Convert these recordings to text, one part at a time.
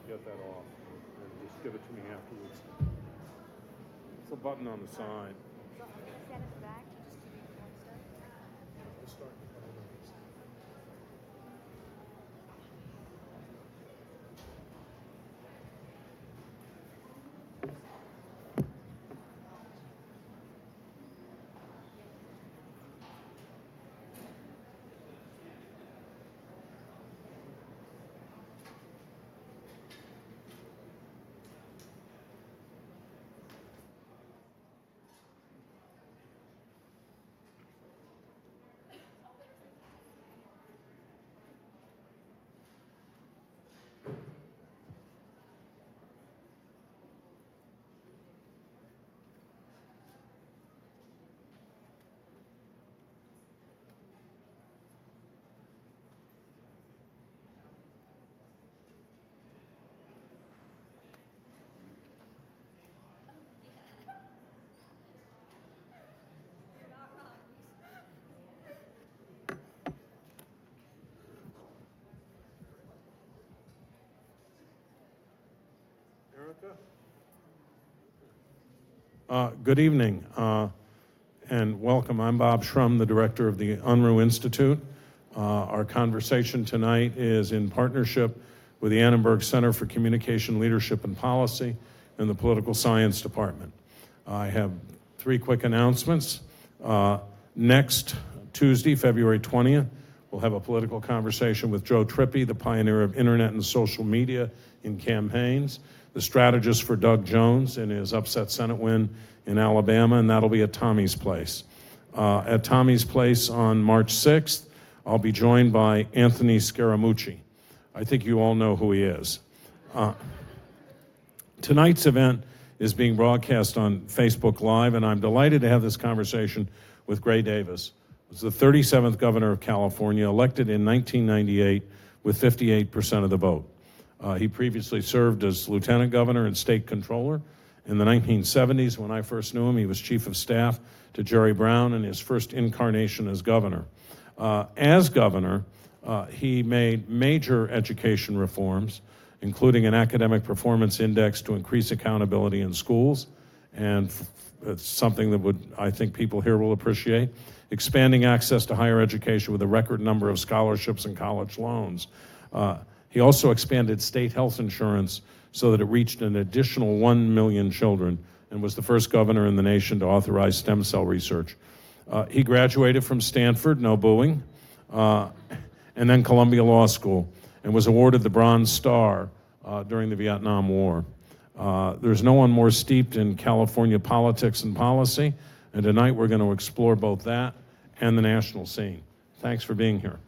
Get that off and just give it to me afterwards. It's a button on the side. Send it back just to be closer. Good evening and welcome. I'm Bob Shrum, the director of the Unruh Institute. Our conversation tonight is in partnership with the Annenberg Center for Communication, Leadership, and Policy and the Political Science Department. I have three quick announcements. Next Tuesday, February 20th, we'll have a political conversation with Joe Trippi, the pioneer of internet and social media in campaigns, the strategist for Doug Jones in his upset Senate win in Alabama, and that'll be at Tommy's Place. At Tommy's Place on March 6th, I'll be joined by Anthony Scaramucci. I think you all know who he is. Tonight's event is being broadcast on Facebook Live, and I'm delighted to have this conversation with Gray Davis, who's the 37th governor of California, elected in 1998 with 58% of the vote. He previously served as lieutenant governor and state controller. In the 1970s, when I first knew him, he was chief of staff to Jerry Brown in his first incarnation as governor. As governor, he made major education reforms, including an academic performance index to increase accountability in schools, and it's something that I think people here will appreciate, expanding access to higher education with a record number of scholarships and college loans. He also expanded state health insurance so that it reached an additional 1 million children and was the first governor in the nation to authorize stem cell research. He graduated from Stanford, no booing, and then Columbia Law School, and was awarded the Bronze Star during the Vietnam War. There's no one more steeped in California politics and policy, and tonight we're going to explore both that and the national scene. Thanks for being here.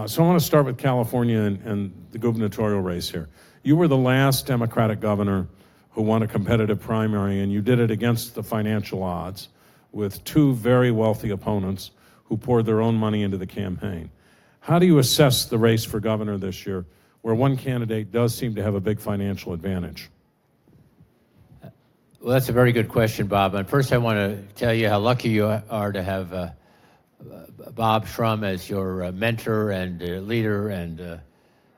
So I want to start with California and the gubernatorial race here. You were the last Democratic governor who won a competitive primary, and you did it against the financial odds with two very wealthy opponents who poured their own money into the campaign. How do you assess the race for governor this year, where one candidate does seem to have a big financial advantage? Well, that's a very good question, Bob. And first I want to tell you how lucky you are to have Bob Shrum as your mentor and leader and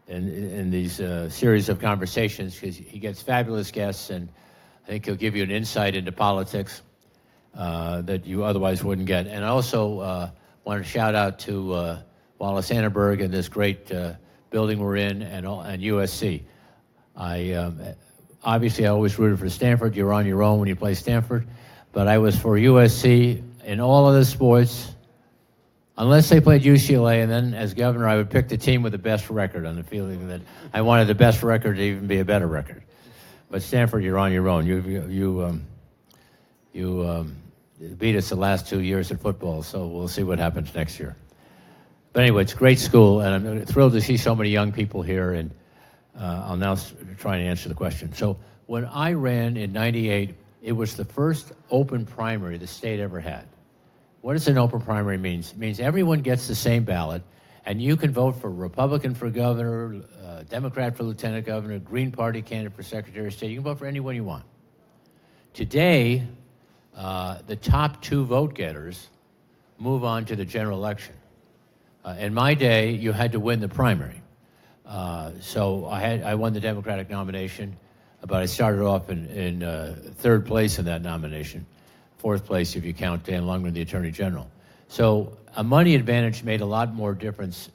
in these series of conversations, because he gets fabulous guests, and I think he'll give you an insight into politics that you otherwise wouldn't get. And I also want to shout out to Wallace Annenberg and this great building we're in, and USC. Obviously I always rooted for Stanford. You're on your own when you play Stanford, but I was for USC in all of the sports, unless they played UCLA, and then as governor, I would pick the team with the best record on the feeling that I wanted the best record to even be a better record. But Stanford, you're on your own. You beat us the last 2 years at football, so we'll see what happens next year. But anyway, it's a great school, and I'm thrilled to see so many young people here, and I'll now try and answer the question. So when I ran in '98, it was the first open primary the state ever had. What does an open primary mean? It means everyone gets the same ballot, and you can vote for Republican for governor, Democrat for lieutenant governor, Green Party candidate for secretary of state. You can vote for anyone you want. Today, the top two vote getters move on to the general election. In my day, you had to win the primary. So I won the Democratic nomination, but I started off in third place in that nomination, fourth place if you count Dan Lungren, the Attorney General. So a money advantage made a lot more difference,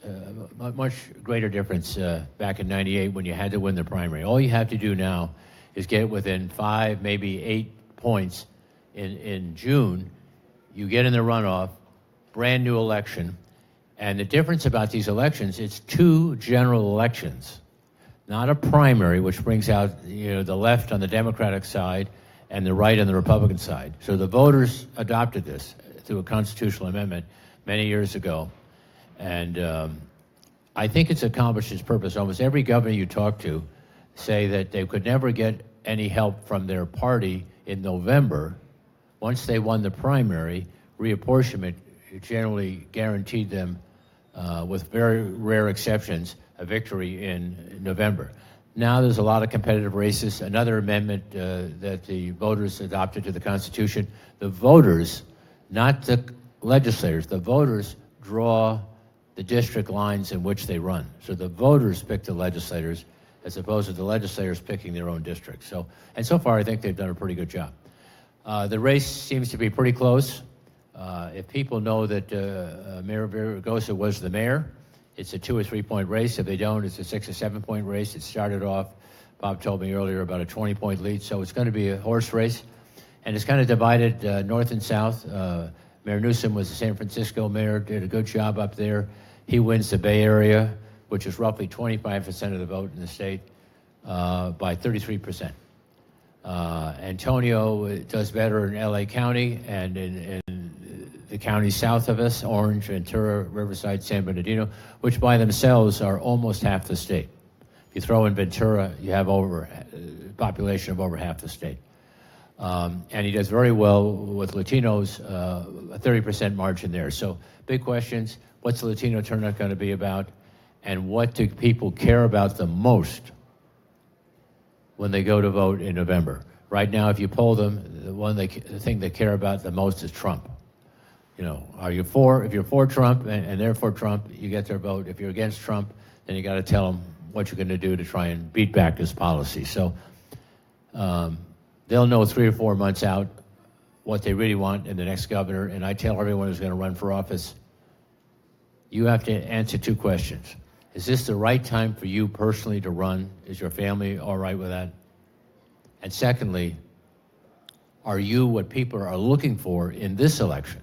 much greater difference back in '98 when you had to win the primary. All you have to do now is get within 5, maybe 8 points in June. You get in the runoff, brand new election. And the difference about these elections, it's 2 general elections, not a primary, which brings out the left on the Democratic side and the right on the Republican side. So the voters adopted this through a constitutional amendment many years ago. And I think it's accomplished its purpose. Almost every governor you talk to say that they could never get any help from their party in November. Once they won the primary, reapportionment generally guaranteed them, with very rare exceptions, a victory in November. Now there's a lot of competitive races. Another amendment that the voters adopted to the Constitution, the voters, not the legislators, the voters draw the district lines in which they run. So the voters pick the legislators as opposed to the legislators picking their own districts. And so far I think they've done a pretty good job. The race seems to be pretty close. If people know that Mayor Villaraigosa was the mayor, it's a 2 or 3 point race. If they don't, it's a 6 or 7 point race. It started off, Bob told me earlier, about a 20 point lead. So it's going to be a horse race. And it's kind of divided north and south. Mayor Newsom was the San Francisco mayor, did a good job up there. He wins the Bay Area, which is roughly 25% of the vote in the state, by 33%. Antonio does better in LA County and in the counties south of us, Orange, Ventura, Riverside, San Bernardino, which by themselves are almost half the state. If you throw in Ventura, you have a population of over half the state. And he does very well with Latinos, a 30% margin there. So big questions, what's the Latino turnout going to be about? And what do people care about the most when they go to vote in November? Right now, if you poll them, the thing they care about the most is Trump. If you're for Trump and they're for Trump, you get their vote. If you're against Trump, then you got to tell them what you're going to do to try and beat back this policy. So they'll know 3 or 4 months out what they really want in the next governor. And I tell everyone who's going to run for office, you have to answer 2 questions. Is this the right time for you personally to run? Is your family all right with that? And secondly, are you what people are looking for in this election?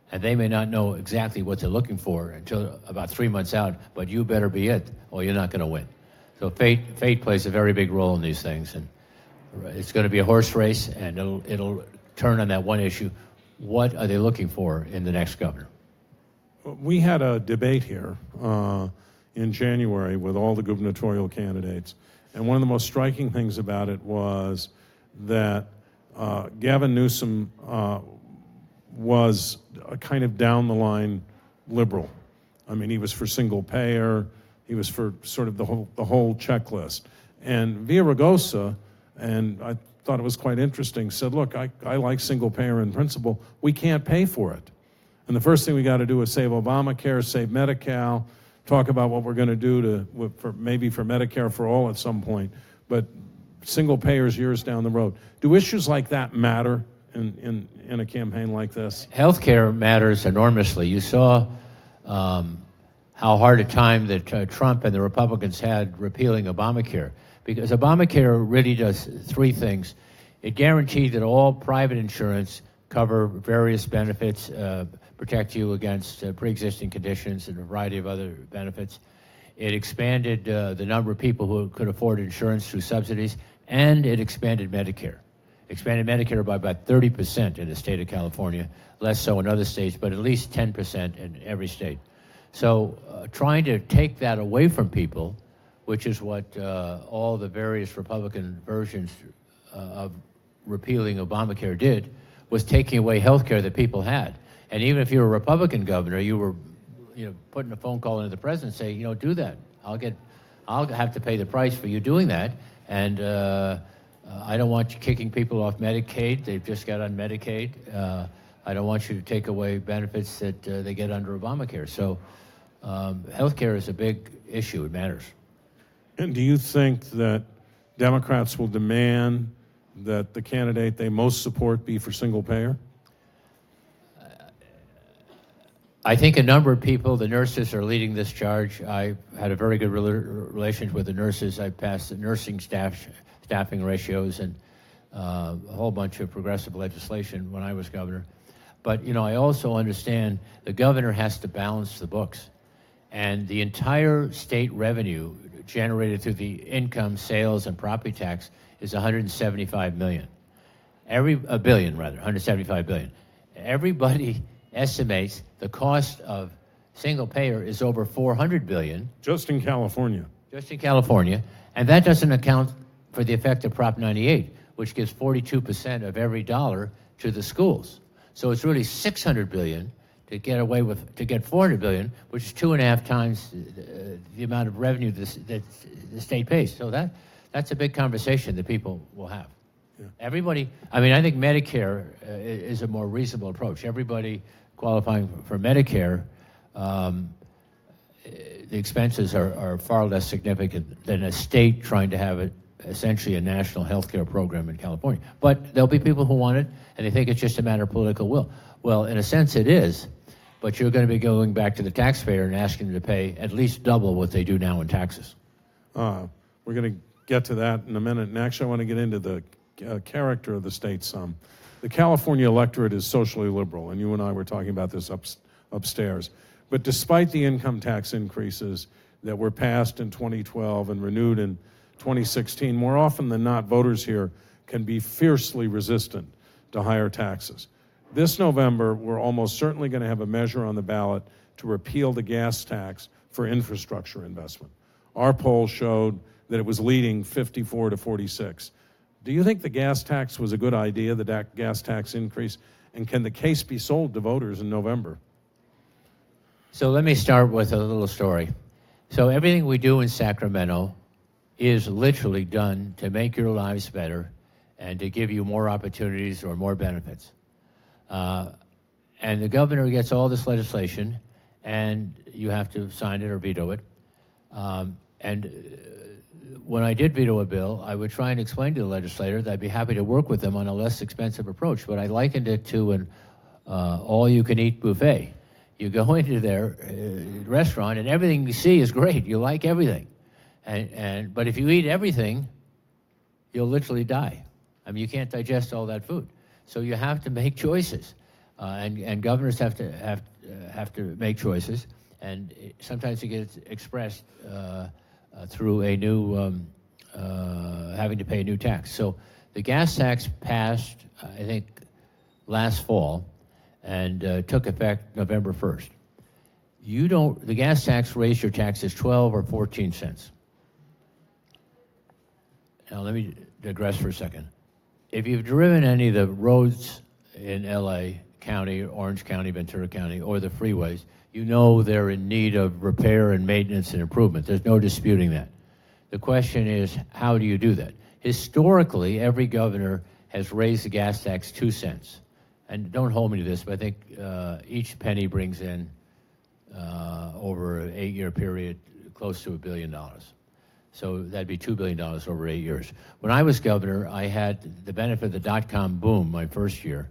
And they may not know exactly what they're looking for until about 3 months out, but you better be it, or you're not going to win. So fate plays a very big role in these things, and it's going to be a horse race, and it'll turn on that one issue. What are they looking for in the next governor? We had a debate here in January with all the gubernatorial candidates, and one of the most striking things about it was that Gavin Newsom was a kind of down-the-line liberal. I mean, he was for single payer, he was for sort of the whole checklist. And Villaraigosa, and I thought it was quite interesting, said, look, I like single payer in principle, we can't pay for it. And the first thing we got to do is save Obamacare, save Medi-Cal, talk about what we're going to do maybe for Medicare for all at some point, but single payers years down the road. Do issues like that matter in a campaign like this? Healthcare matters enormously. You saw how hard a time that Trump and the Republicans had repealing Obamacare, because Obamacare really does 3 things. It guaranteed that all private insurance cover various benefits, protect you against pre-existing conditions and a variety of other benefits. It expanded the number of people who could afford insurance through subsidies, and it expanded Medicare. Expanded Medicare by about 30% in the state of California, less so in other states, but at least 10% in every state. So trying to take that away from people, which is what all the various Republican versions of repealing Obamacare did, was taking away health care that people had. And even if you're a Republican governor, you were putting a phone call into the president saying, do that. I'll have to pay the price for you doing that. And I don't want you kicking people off Medicaid. They've just got on Medicaid. I don't want you to take away benefits that they get under Obamacare. So health care is a big issue. It matters. And do you think that Democrats will demand that the candidate they most support be for single payer? I think a number of people, the nurses, are leading this charge. I had a very good relationship with the nurses. I passed the nursing staffing ratios and a whole bunch of progressive legislation when I was governor. But, you know, I also understand the governor has to balance the books. And the entire state revenue generated through the income, sales, and property tax is $175 million. $175 billion. Everybody estimates the cost of single payer is over $400 billion. Just in California. Just in California. And that doesn't account for the effect of Prop 98, which gives 42% of every dollar to the schools. So it's really $600 billion to get $400 billion, which is 2.5 times the amount of revenue that the state pays. So that's a big conversation that people will have. Yeah. Everybody, I mean, I think Medicare is a more reasonable approach. Everybody qualifying for Medicare, the expenses are far less significant than a state trying to have essentially a national health care program in California. But there'll be people who want it, and they think it's just a matter of political will. Well, in a sense it is, but you're going to be going back to the taxpayer and asking them to pay at least double what they do now in taxes. We're going to get to that in a minute, and actually I want to get into the character of the state some. The California electorate is socially liberal, and you and I were talking about this upstairs. But despite the income tax increases that were passed in 2012 and renewed in 2016, more often than not, voters here can be fiercely resistant to higher taxes. This November, we're almost certainly going to have a measure on the ballot to repeal the gas tax for infrastructure investment. Our poll showed that it was leading 54 to 46. Do you think the gas tax was a good idea, the gas tax increase? And can the case be sold to voters in November? So let me start with a little story. So everything we do in Sacramento is literally done to make your lives better and to give you more opportunities or more benefits. And the governor gets all this legislation, and you have to sign it or veto it. When I did veto a bill, I would try and explain to the legislator that I'd be happy to work with them on a less expensive approach, but I likened it to an all-you-can-eat buffet. You go into their restaurant, and everything you see is great. You like everything. But if you eat everything, you'll literally die. I mean, you can't digest all that food. So you have to make choices, and governors have to make choices, and sometimes it gets expressed through a new having to pay a new tax. So the gas tax passed, I think, last fall, and took effect November 1st. The gas tax raised your taxes 12 or 14 cents. Now let me digress for a second. If you've driven any of the roads in LA County, Orange County, Ventura County, or the freeways, you know they're in need of repair and maintenance and improvement. There's no disputing that. The question is, how do you do that? Historically, every governor has raised the gas tax 2 cents. And don't hold me to this, but I think each penny brings in, over an 8-year period, close to $1 billion. So that'd be $2 billion over 8 years. When I was governor, I had the benefit of the dot-com boom my first year.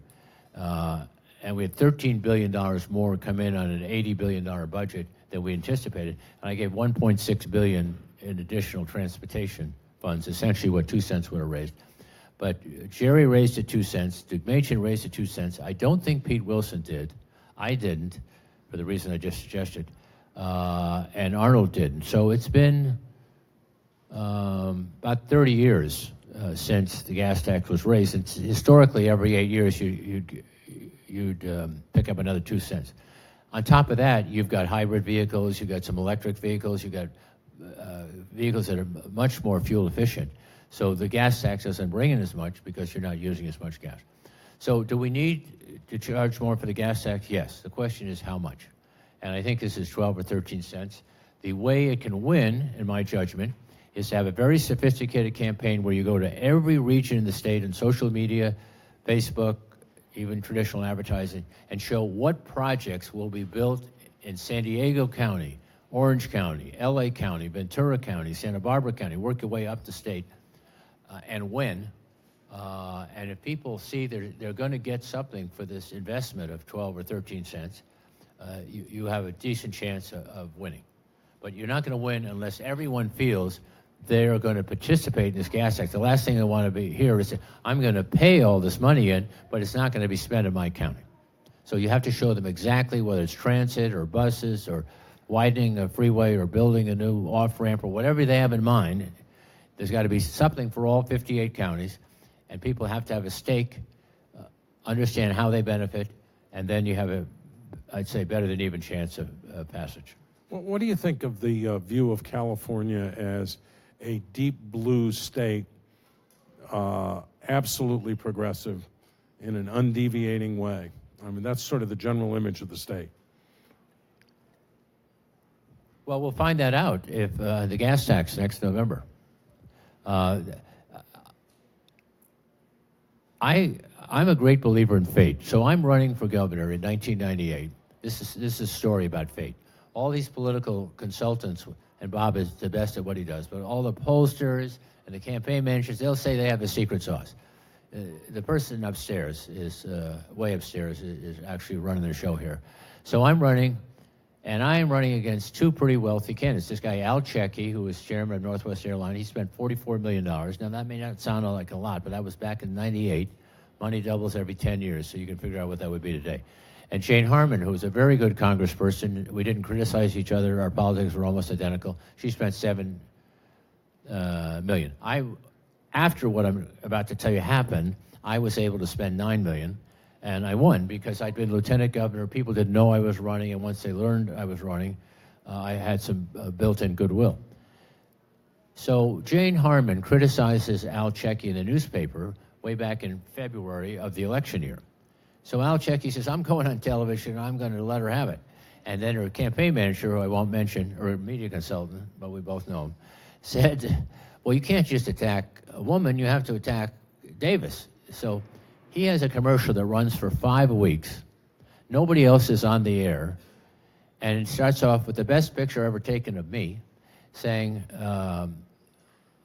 And we had $13 billion more come in on an $80 billion budget than we anticipated. And I gave $1.6 billion in additional transportation funds, essentially what 2 cents would have raised. But Jerry raised it 2 cents. Duke Machen raised it 2 cents. I don't think Pete Wilson did. I didn't, for the reason I just suggested. And Arnold didn't. So it's been about 30 years since the gas tax was raised. And historically, every 8 years, you'd pick up another 2 cents. On top of that, you've got hybrid vehicles, you've got some electric vehicles, you've got vehicles that are much more fuel efficient. So the gas tax doesn't bring in as much because you're not using as much gas. So do we need to charge more for the gas tax? Yes. The question is how much. And I think this is 12 or 13 cents. The way it can win, in my judgment, is to have a very sophisticated campaign where you go to every region in the state on social media, Facebook, even traditional advertising, and show what projects will be built in San Diego County, Orange County, LA County, Ventura County, Santa Barbara County, work your way up the state, and when. And if people see they're going to get something for this investment of 12 or 13 cents, you have a decent chance of winning. But you're not going to win unless everyone feels they are going to participate in this gas tax. The last thing they want to hear is, I'm going to pay all this money in, but it's not going to be spent in my county. So you have to show them exactly whether it's transit or buses or widening a freeway or building a new off-ramp or whatever they have in mind. There's got to be something for all 58 counties, and people have to have a stake, understand how they benefit, and then you have I'd say, better than even chance of passage. What do you think of the view of California as a deep blue state, absolutely progressive in an undeviating way? I mean, that's sort of the general image of the state. Well, we'll find that out if the gas tax next November. I'm a great believer in fate. So I'm running for governor in 1998. This is a story about fate. All these political consultants, and Bob is the best at what he does, but all the pollsters and the campaign managers, they'll say they have the secret sauce. The person upstairs way upstairs is actually running the show here. So I'm running, and I am running against two pretty wealthy candidates. This guy, Al Checkey, who was chairman of Northwest Airlines, he spent $44 million. Now, that may not sound like a lot, but that was back in '98. Money doubles every 10 years, so you can figure out what that would be today. And Jane Harmon, who was a very good congressperson. We didn't criticize each other. Our politics were almost identical. She spent $7 million. After what I'm about to tell you happened, I was able to spend $9 million, and I won because I'd been lieutenant governor. People didn't know I was running, and once they learned I was running, I had some built-in goodwill. So Jane Harmon criticizes Al Checkey in the newspaper way back in February of the election year. So Al Checkey says, I'm going on television, I'm going to let her have it. And then her campaign manager, who I won't mention, or a media consultant, but we both know him, said, well, you can't just attack a woman, you have to attack Davis. So he has a commercial that runs for 5 weeks. Nobody else is on the air. And it starts off with the best picture ever taken of me, saying, I'm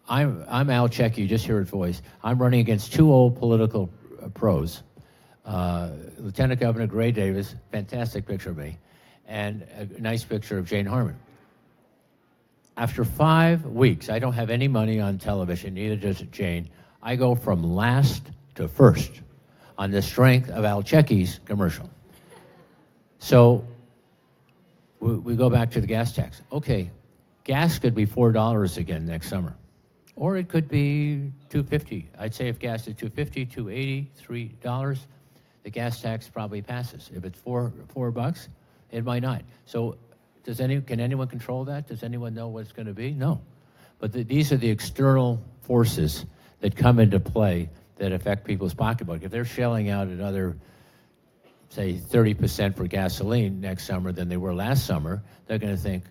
Al Checkey, you just hear his voice. I'm running against two old political pros. Lieutenant Governor Gray Davis, fantastic picture of me, and a nice picture of Jane Harmon. After 5 weeks, I don't have any money on television, neither does Jane. I go from last to first on the strength of Al Checkey's commercial. So we go back to the gas tax. Okay, gas could be $4 again next summer, or it could be $2.50. I'd say if gas is $2.50, $2.80, $3. The gas tax probably passes. If it's $4, it might not. So can anyone control that? Does anyone know what it's going to be? No. But these are the external forces that come into play that affect people's pocketbook. If they're shelling out another, say, 30% for gasoline next summer than they were last summer, they're going to think,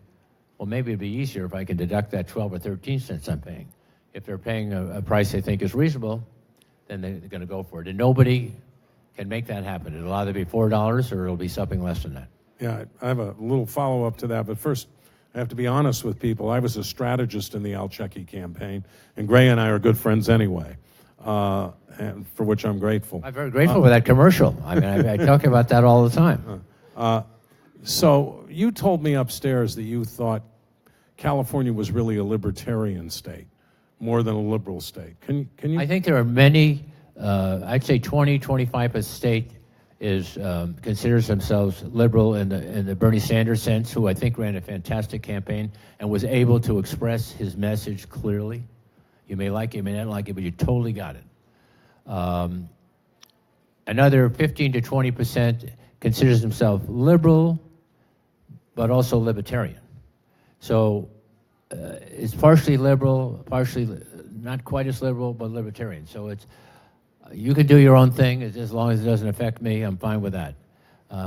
well, maybe it'd be easier if I can deduct that 12 or 13 cents I'm paying. If they're paying a price they think is reasonable, then they're going to go for it. And nobody can make that happen. It'll either be $4 or it'll be something less than that. Yeah, I have a little follow-up to that, but first, I have to be honest with people. I was a strategist in the Al Checkey campaign, and Gray and I are good friends anyway, and for which I'm grateful. I'm very grateful for that commercial. I mean, I talk about that all the time. So you told me upstairs that you thought California was really a libertarian state, more than a liberal state. Can you? I think there are many, I'd say 25% state considers themselves liberal in the Bernie Sanders sense, who I think ran a fantastic campaign and was able to express his message clearly. You may like it, you may not like it, but you totally got it. Another 15 to 20% considers himself liberal, but also libertarian. So it's partially liberal, partially not quite as liberal, but libertarian. So it's you can do your own thing as long as it doesn't affect me. I'm fine with that.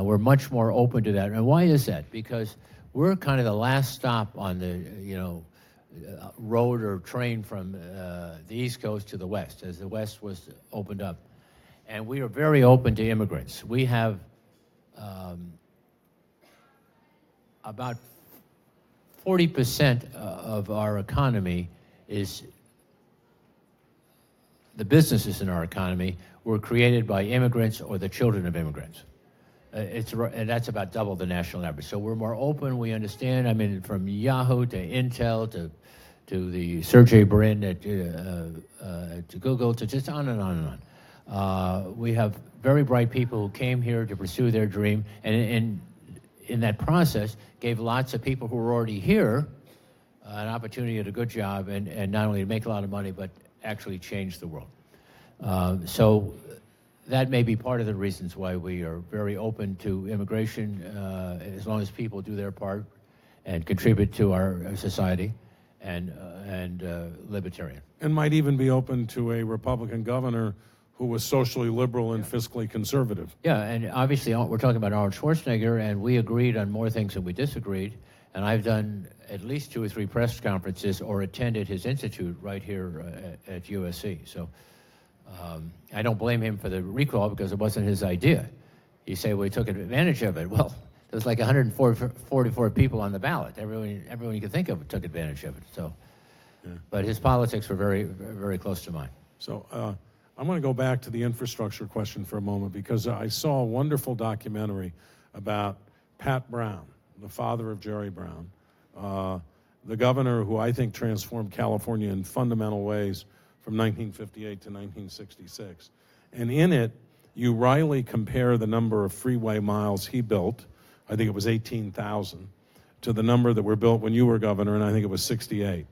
We're much more open to that. And why is that? Because we're kind of the last stop on the road or train from the East Coast to the West, as the West was opened up. And we are very open to immigrants. We have about 40% of our economy is, the businesses in our economy were created by immigrants or the children of immigrants. And that's about double the national average. So we're more open, we understand. I mean, from Yahoo to Intel to the Sergey Brin to Google, to just on and on and on. We have very bright people who came here to pursue their dream, and in that process gave lots of people who were already here an opportunity at a good job, and not only to make a lot of money, but actually change the world. So that may be part of the reasons why we are very open to immigration, as long as people do their part and contribute to our society, and libertarian. And might even be open to a Republican governor who was socially liberal and fiscally conservative. Yeah, and obviously we're talking about Arnold Schwarzenegger, and we agreed on more things than we disagreed. And I've done at least 2 or 3 press conferences or attended his institute right here at USC. So I don't blame him for the recall because it wasn't his idea. You say, well, he took advantage of it. Well, there was like 144 people on the ballot. Everyone you could think of took advantage of it. So, yeah. But his politics were very, very close to mine. So I want to go back to the infrastructure question for a moment, because I saw a wonderful documentary about Pat Brown, the father of Jerry Brown, the governor who I think transformed California in fundamental ways from 1958 to 1966. And in it, you wryly compare the number of freeway miles he built, I think it was 18,000, to the number that were built when you were governor, and I think it was 68.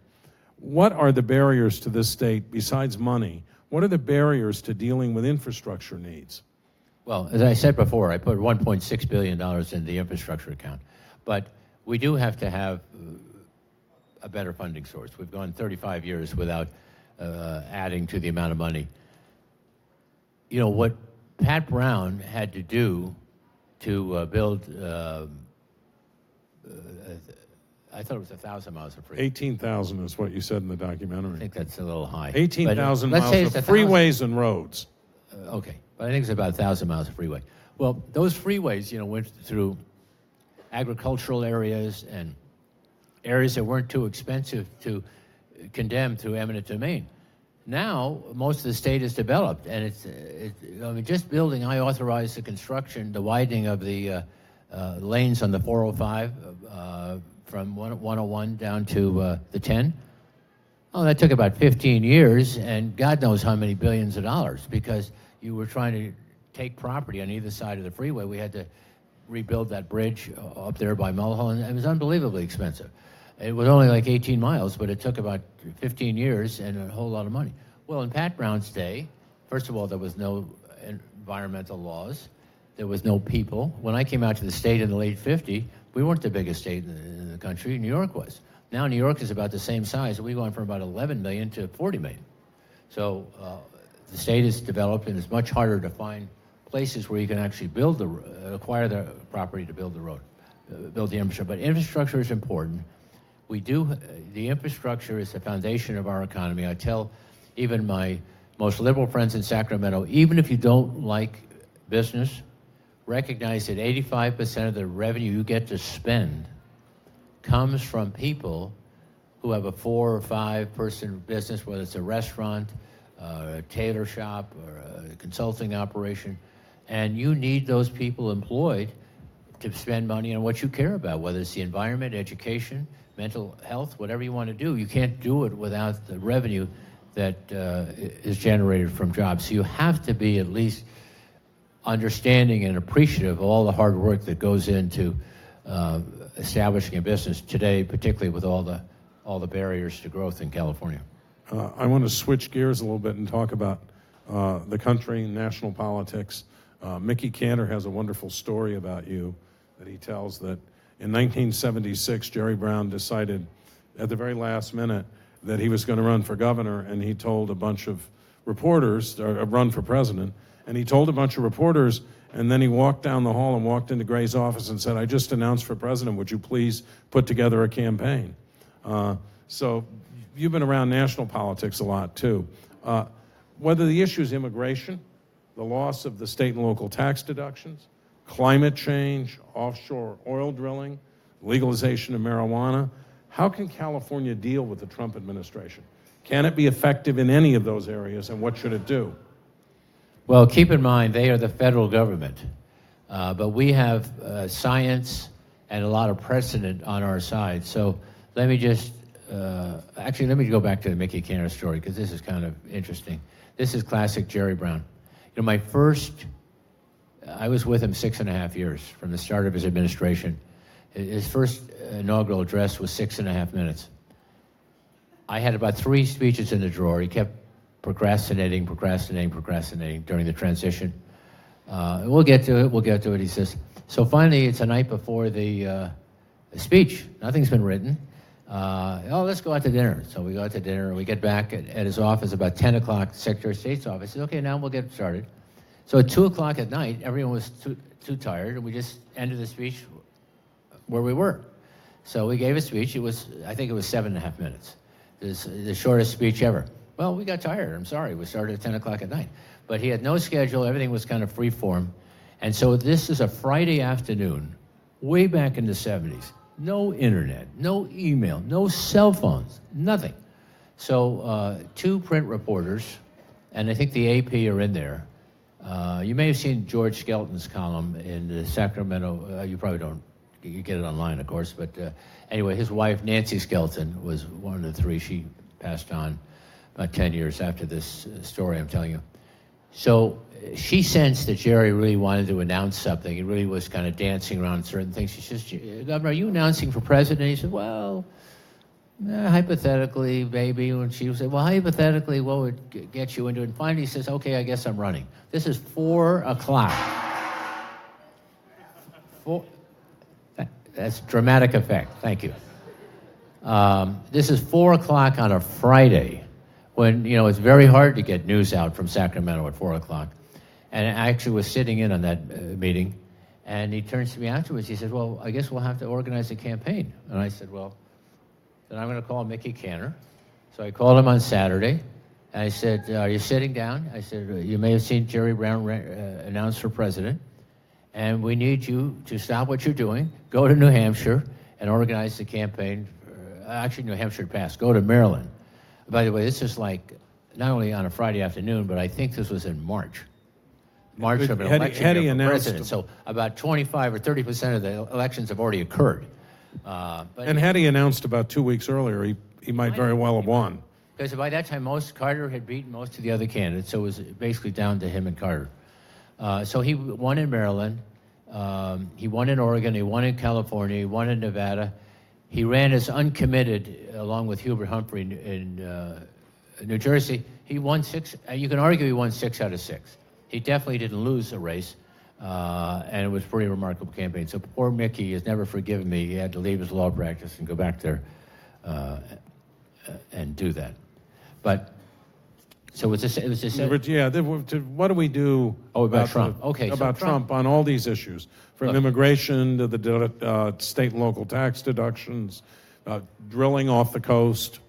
What are the barriers to this state, besides money? What are the barriers to dealing with infrastructure needs? Well, as I said before, I put $1.6 billion in the infrastructure account. But we do have to have a better funding source. We've gone 35 years without adding to the amount of money. You know, what Pat Brown had to do to build, I thought it was 1,000 miles of freeway. 18,000 is what you said in the documentary. I think that's a little high. 18,000 miles of freeways and roads. Okay, but I think it's about 1,000 miles of freeway. Well, those freeways, you know, went through agricultural areas and areas that weren't too expensive to condemn through eminent domain. Now, most of the state is developed, and I mean, just building, I authorized the construction, the widening of the lanes on the 405 from 101 down to the 10. Oh, that took about 15 years, and God knows how many billions of dollars, because you were trying to take property on either side of the freeway. We had to rebuild that bridge up there by Mulholland. It was unbelievably expensive. It was only like 18 miles, but it took about 15 years and a whole lot of money. Well, in Pat Brown's day, first of all, there was no environmental laws. There was no people. When I came out to the state in the late 50s, we weren't the biggest state in the country. New York was. Now New York is about the same size. We've gone from about 11 million to 40 million. So the state is developed, and it's much harder to find places where you can actually acquire the property to build the road, build the infrastructure. But infrastructure is important. The infrastructure is the foundation of our economy. I tell even my most liberal friends in Sacramento, even if you don't like business, recognize that 85% of the revenue you get to spend comes from people who have a 4 or 5 person business, whether it's a restaurant, a tailor shop, or a consulting operation, and you need those people employed to spend money on what you care about, whether it's the environment, education, mental health, whatever you want to do. You can't do it without the revenue that is generated from jobs. So you have to be at least understanding and appreciative of all the hard work that goes into establishing a business today, particularly with all the barriers to growth in California. I want to switch gears a little bit and talk about the country and national politics. Mickey Cantor has a wonderful story about you that he tells, that in 1976, Jerry Brown decided at the very last minute that he was going to run for governor, and he told a bunch of reporters, or run for president, and he told a bunch of reporters, and then he walked down the hall and walked into Gray's office and said, "I just announced for president, would you please put together a campaign?" So you've been around national politics a lot too. Whether the issue is immigration, the loss of the state and local tax deductions, climate change, offshore oil drilling, legalization of marijuana. How can California deal with the Trump administration? Can it be effective in any of those areas, and what should it do? Well, keep in mind, they are the federal government, but we have science and a lot of precedent on our side. So let me just, actually, let me go back to the Mickey Cantor story, because this is kind of interesting. This is classic Jerry Brown. You know, I was with him 6.5 years from the start of his administration. His first inaugural address was 6.5 minutes. I had about 3 speeches in the drawer. He kept procrastinating during the transition. We'll get to it, he says. So finally, it's a night before the speech. Nothing's been written. Let's go out to dinner. So we go out to dinner, and we get back at his office about 10 o'clock, Secretary of State's office. He says, okay, now we'll get started. So at 2 o'clock at night, everyone was too tired, and we just ended the speech where we were. So we gave a speech. I think it was 7.5 minutes. It was the shortest speech ever. Well, we got tired. I'm sorry. We started at 10 o'clock at night. But he had no schedule. Everything was kind of free form. And so this is a Friday afternoon, way back in the 70s. No internet, no email, no cell phones, nothing. So 2 print reporters, and I think the AP are in there. You may have seen George Skelton's column in the Sacramento. You probably don't. You get it online, of course. But anyway, his wife, Nancy Skelton, was one of the 3. She passed on about 10 years after this story I'm telling you. So she sensed that Jerry really wanted to announce something. He really was kind of dancing around certain things. She says, Governor, are you announcing for president? He said, well, hypothetically, maybe. And she would say, well, hypothetically, what would get you into it? And finally he says, okay, I guess I'm running. This is 4 o'clock. That's dramatic effect. Thank you. This is 4 o'clock on a Friday, when, you know, it's very hard to get news out from Sacramento at 4 o'clock. And I actually was sitting in on that meeting, and he turns to me afterwards. He says, well, I guess we'll have to organize a campaign. And I said, well, then I'm going to call Mickey Cantor. So I called him on Saturday, and I said, are you sitting down? I said, you may have seen Jerry Brown announce for president, and we need you to stop what you're doing, go to New Hampshire, and organize the campaign. Actually, New Hampshire passed. Go to Maryland. By the way, this is like not only on a Friday afternoon, but I think this was in March of an election year for president. So about 25 or 30% of the elections have already occurred. And had he announced about 2 weeks earlier, he might very well have won. Because by that time, Carter had beaten most of the other candidates, so it was basically down to him and Carter. So he won in Maryland, he won in Oregon, he won in California, he won in Nevada. He ran as uncommitted along with Hubert Humphrey in New Jersey. He won 6. You can argue he won 6 out of 6. He definitely didn't lose a race, and it was a pretty remarkable campaign. So poor Mickey has never forgiven me. He had to leave his law practice and go back there and do that. But so it was just Yeah, what do we do about Trump? Okay, about Trump on all these issues, from immigration to the state and local tax deductions, drilling off the coast,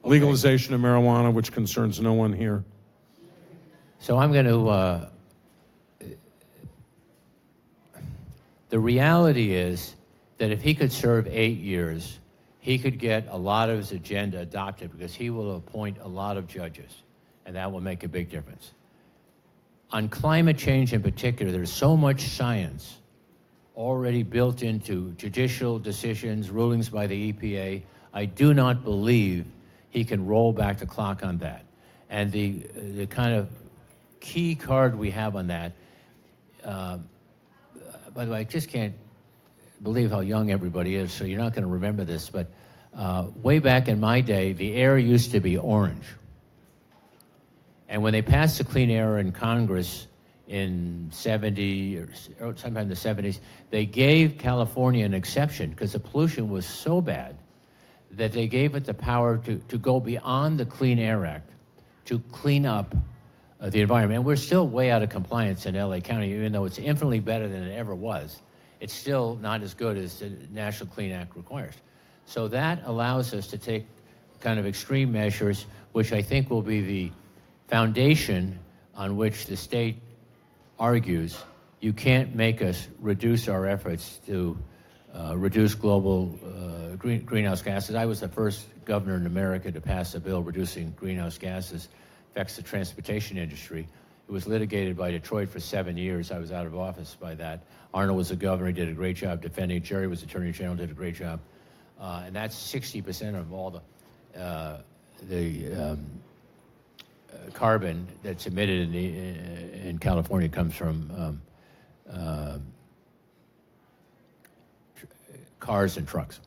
legalization of marijuana, which concerns no one here. So I'm going to. The reality is that if he could serve 8 years, he could get a lot of his agenda adopted, because he will appoint a lot of judges, and that will make a big difference. On climate change in particular, there's so much science already built into judicial decisions, rulings by the EPA. I do not believe he can roll back the clock on that. And the kind of key card we have on that, by the way, I just can't believe how young everybody is, so you're not going to remember this, but way back in my day, the air used to be orange. And when they passed the Clean Air in Congress in 70 or sometime in the 70s, they gave California an exception because the pollution was so bad that they gave it the power to go beyond the Clean Air Act to clean up the environment. And we're still way out of compliance in LA County, even though it's infinitely better than it ever was. It's still not as good as the National Clean Act requires. So that allows us to take kind of extreme measures, which I think will be the foundation on which the state argues you can't make us reduce our efforts to reduce global greenhouse gases. I was the first governor in America to pass a bill reducing greenhouse gases, affects the transportation industry. It was litigated by Detroit for 7 years. I was out of office by that. Arnold was the governor, he did a great job defending it. Jerry was Attorney General, did a great job. And that's 60% of all the carbon that's emitted in California comes from cars and trucks.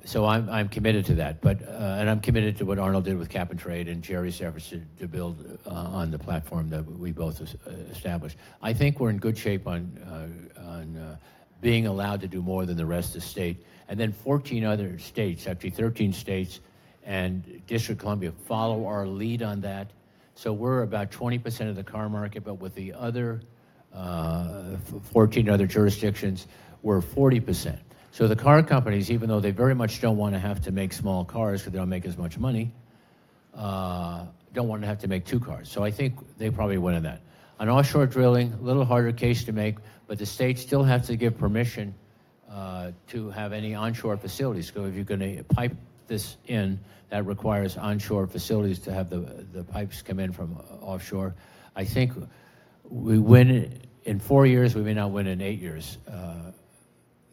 So I'm committed to that, and I'm committed to what Arnold did with cap and trade and Jerry's efforts to build on the platform that we both established. I think we're in good shape on being allowed to do more than the rest of the state. And then 14 other states, actually 13 states and District of Columbia follow our lead on that. So we're about 20% of the car market, but with the other 14 other jurisdictions, we're 40%. So the car companies, even though they very much don't want to have to make small cars because they don't make as much money, don't want to have to make two cars. So I think they probably win on that. On offshore drilling, a little harder case to make, but the states still have to give permission to have any onshore facilities. So if you're going to pipe this in, that requires onshore facilities to have the pipes come in from offshore. I think we win in 4 years, we may not win in 8 years.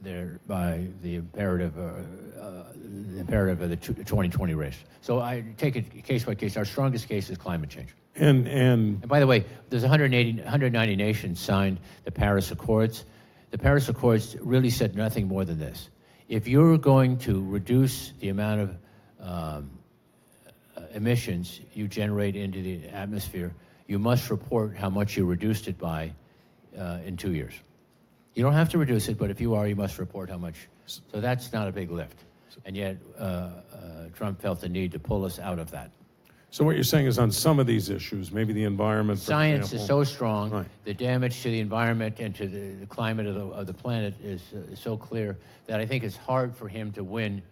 There by the imperative of the 2020 race. So I take it case by case. Our strongest case is climate change. And by the way, there's 190 nations signed the Paris Accords. The Paris Accords really said nothing more than this. If you're going to reduce the amount of emissions you generate into the atmosphere, you must report how much you reduced it by in 2 years. You don't have to reduce it, but if you are, you must report how much. So that's not a big lift. And yet, Trump felt the need to pull us out of that. So what you're saying is on some of these issues, maybe the environment, for Science example, is so strong, right. The damage to the environment and to the climate of the planet is so clear that I think it's hard for him to win,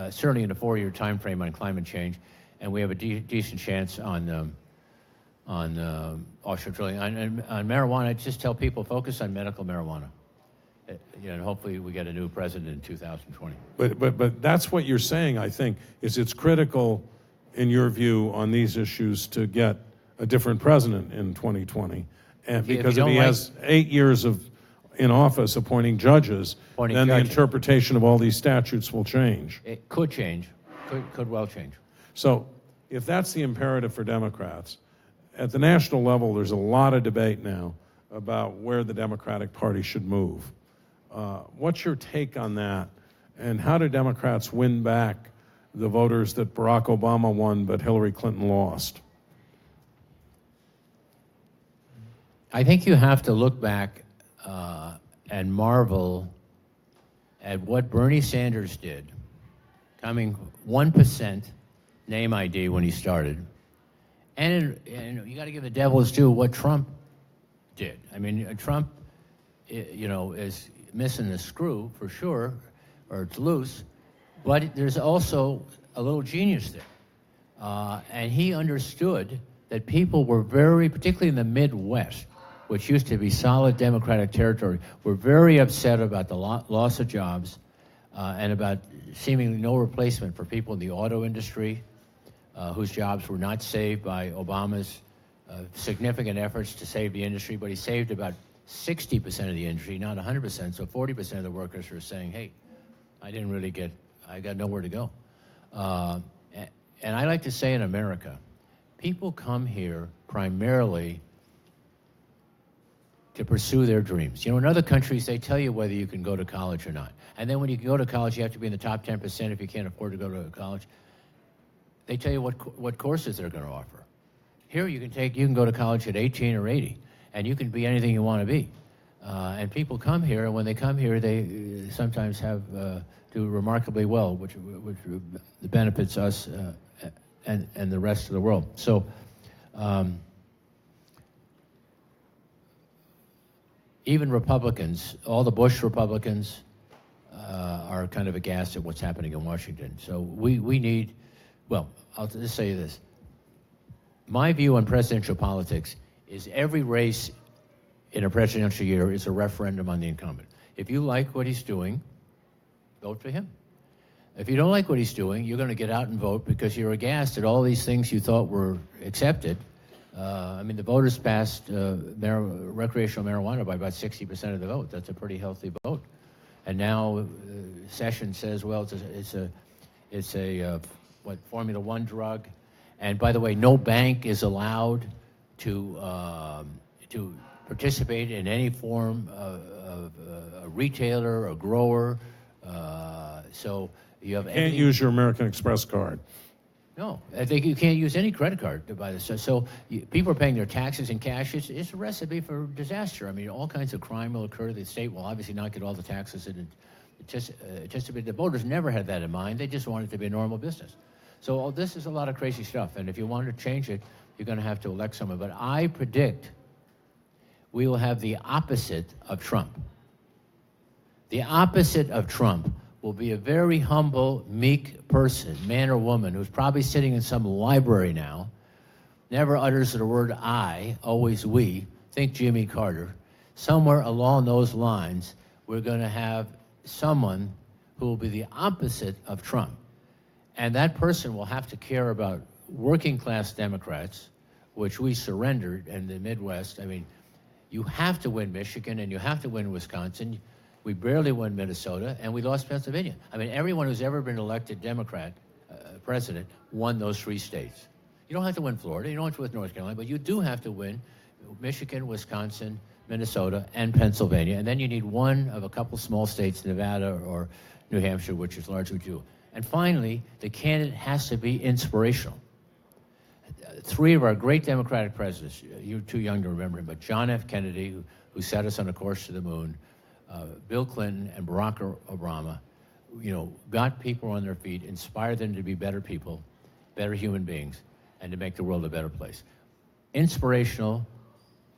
certainly in a 4-year time frame on climate change, and we have a decent chance on offshore drilling. On marijuana, I just tell people, focus on medical marijuana. And hopefully we get a new president in 2020. But that's what you're saying, I think, is it's critical, in your view, on these issues to get a different president in 2020. And because if he has 8 years in office appointing judges, then the interpretation of all these statutes will change. It could change, could well change. So if that's the imperative for Democrats, at the national level, there's a lot of debate now about where the Democratic Party should move. What's your take on that? And how do Democrats win back the voters that Barack Obama won but Hillary Clinton lost? I think you have to look back and marvel at what Bernie Sanders did, coming 1% name ID when he started. And you got to give the devil his due what Trump did. I mean, Trump, is missing the screw for sure, or it's loose, but there's also a little genius there. And he understood that people were particularly in the Midwest, which used to be solid Democratic territory, were very upset about the loss of jobs and about seemingly no replacement for people in the auto industry, whose jobs were not saved by Obama's significant efforts to save the industry, but he saved about 60% of the industry, not 100%, so 40% of the workers are saying, hey, I got nowhere to go. And I like to say in America, people come here primarily to pursue their dreams. In other countries, they tell you whether you can go to college or not. And then when you go to college, you have to be in the top 10% if you can't afford to go to college. They tell you what courses they're going to offer. Here you can go to college at 18 or 80, and you can be anything you want to be. And people come here, and when they come here, they sometimes do remarkably well, which benefits us and the rest of the world. So even Republicans, all the Bush Republicans, are kind of aghast at what's happening in Washington. So we need, well, I'll just say this. my view on presidential politics is every race in a presidential year is a referendum on the incumbent. If you like what he's doing, vote for him. If you don't like what he's doing, you're going to get out and vote because you're aghast at all these things you thought were accepted. The voters passed recreational marijuana by about 60% of the vote. That's a pretty healthy vote. And now Sessions says, well, it's a Formula One drug. And by the way, no bank is allowed to participate in any form of a retailer, a grower. So you have Can't use your American Express card. No, I think you can't use any credit card to buy this. So people are paying their taxes in cash. It's a recipe for disaster. I mean, all kinds of crime will occur. The state will obviously not get all the taxes. The voters never had that in mind. They just wanted it to be a normal business. So this is a lot of crazy stuff. And if you want to change it, you're going to have to elect someone. But I predict we will have the opposite of Trump. The opposite of Trump will be a very humble, meek person, man or woman, who's probably sitting in some library now, never utters the word I, always we, think Jimmy Carter. Somewhere along those lines, we're going to have someone who will be the opposite of Trump. And that person will have to care about working class Democrats, which we surrendered in the Midwest. I mean, you have to win Michigan and you have to win Wisconsin. We barely won Minnesota, and we lost Pennsylvania. I mean, everyone who's ever been elected Democrat president won those 3 states. You don't have to win Florida, you don't have to win North Carolina, but you do have to win Michigan, Wisconsin, Minnesota, and Pennsylvania. And then you need one of a couple small states, Nevada or New Hampshire, which is largely true. And finally, the candidate has to be inspirational. 3 of our great Democratic presidents, you're too young to remember him, but John F. Kennedy, who set us on a course to the moon, Bill Clinton and Barack Obama, got people on their feet, inspired them to be better people, better human beings, and to make the world a better place. Inspirational,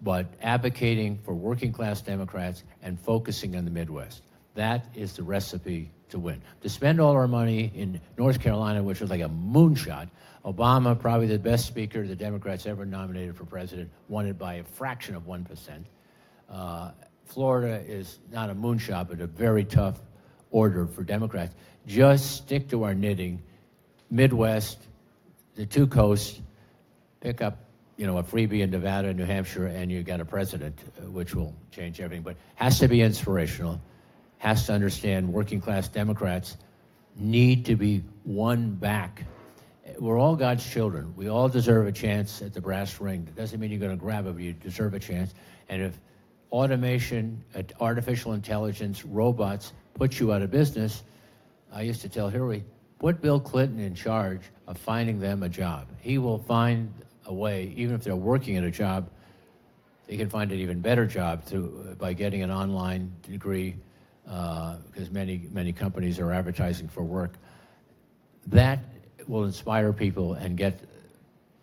but advocating for working class Democrats and focusing on the Midwest. That is the recipe to win. To spend all our money in North Carolina, which was like a moonshot, Obama, probably the best speaker the Democrats ever nominated for president, won it by a fraction of 1%. Florida is not a moonshot, but a very tough order for Democrats. Just stick to our knitting. Midwest, the 2 coasts, pick up, a freebie in Nevada and New Hampshire, and you got a president, which will change everything. But has to be inspirational, has to understand working class Democrats need to be won back. We're all God's children. We all deserve a chance at the brass ring. That doesn't mean you're going to grab it, but you deserve a chance. And if automation, artificial intelligence, robots put you out of business, I used to tell Hillary, put Bill Clinton in charge of finding them a job. He will find a way, even if they're working at a job, they can find an even better job by getting an online degree, because many companies are advertising for work. That will inspire people and get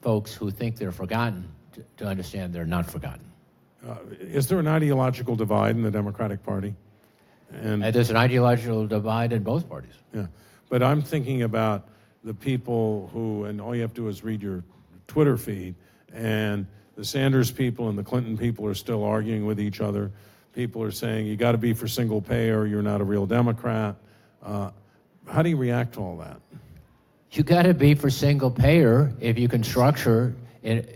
folks who think they're forgotten to understand they're not forgotten. Is there an ideological divide in the Democratic Party? And there's an ideological divide in both parties. Yeah, but I'm thinking about the people who, and all you have to do is read your Twitter feed, and the Sanders people and the Clinton people are still arguing with each other. People are saying you got to be for single payer, or you're not a real Democrat. How do you react to all that? You got to be for single payer if you can structure it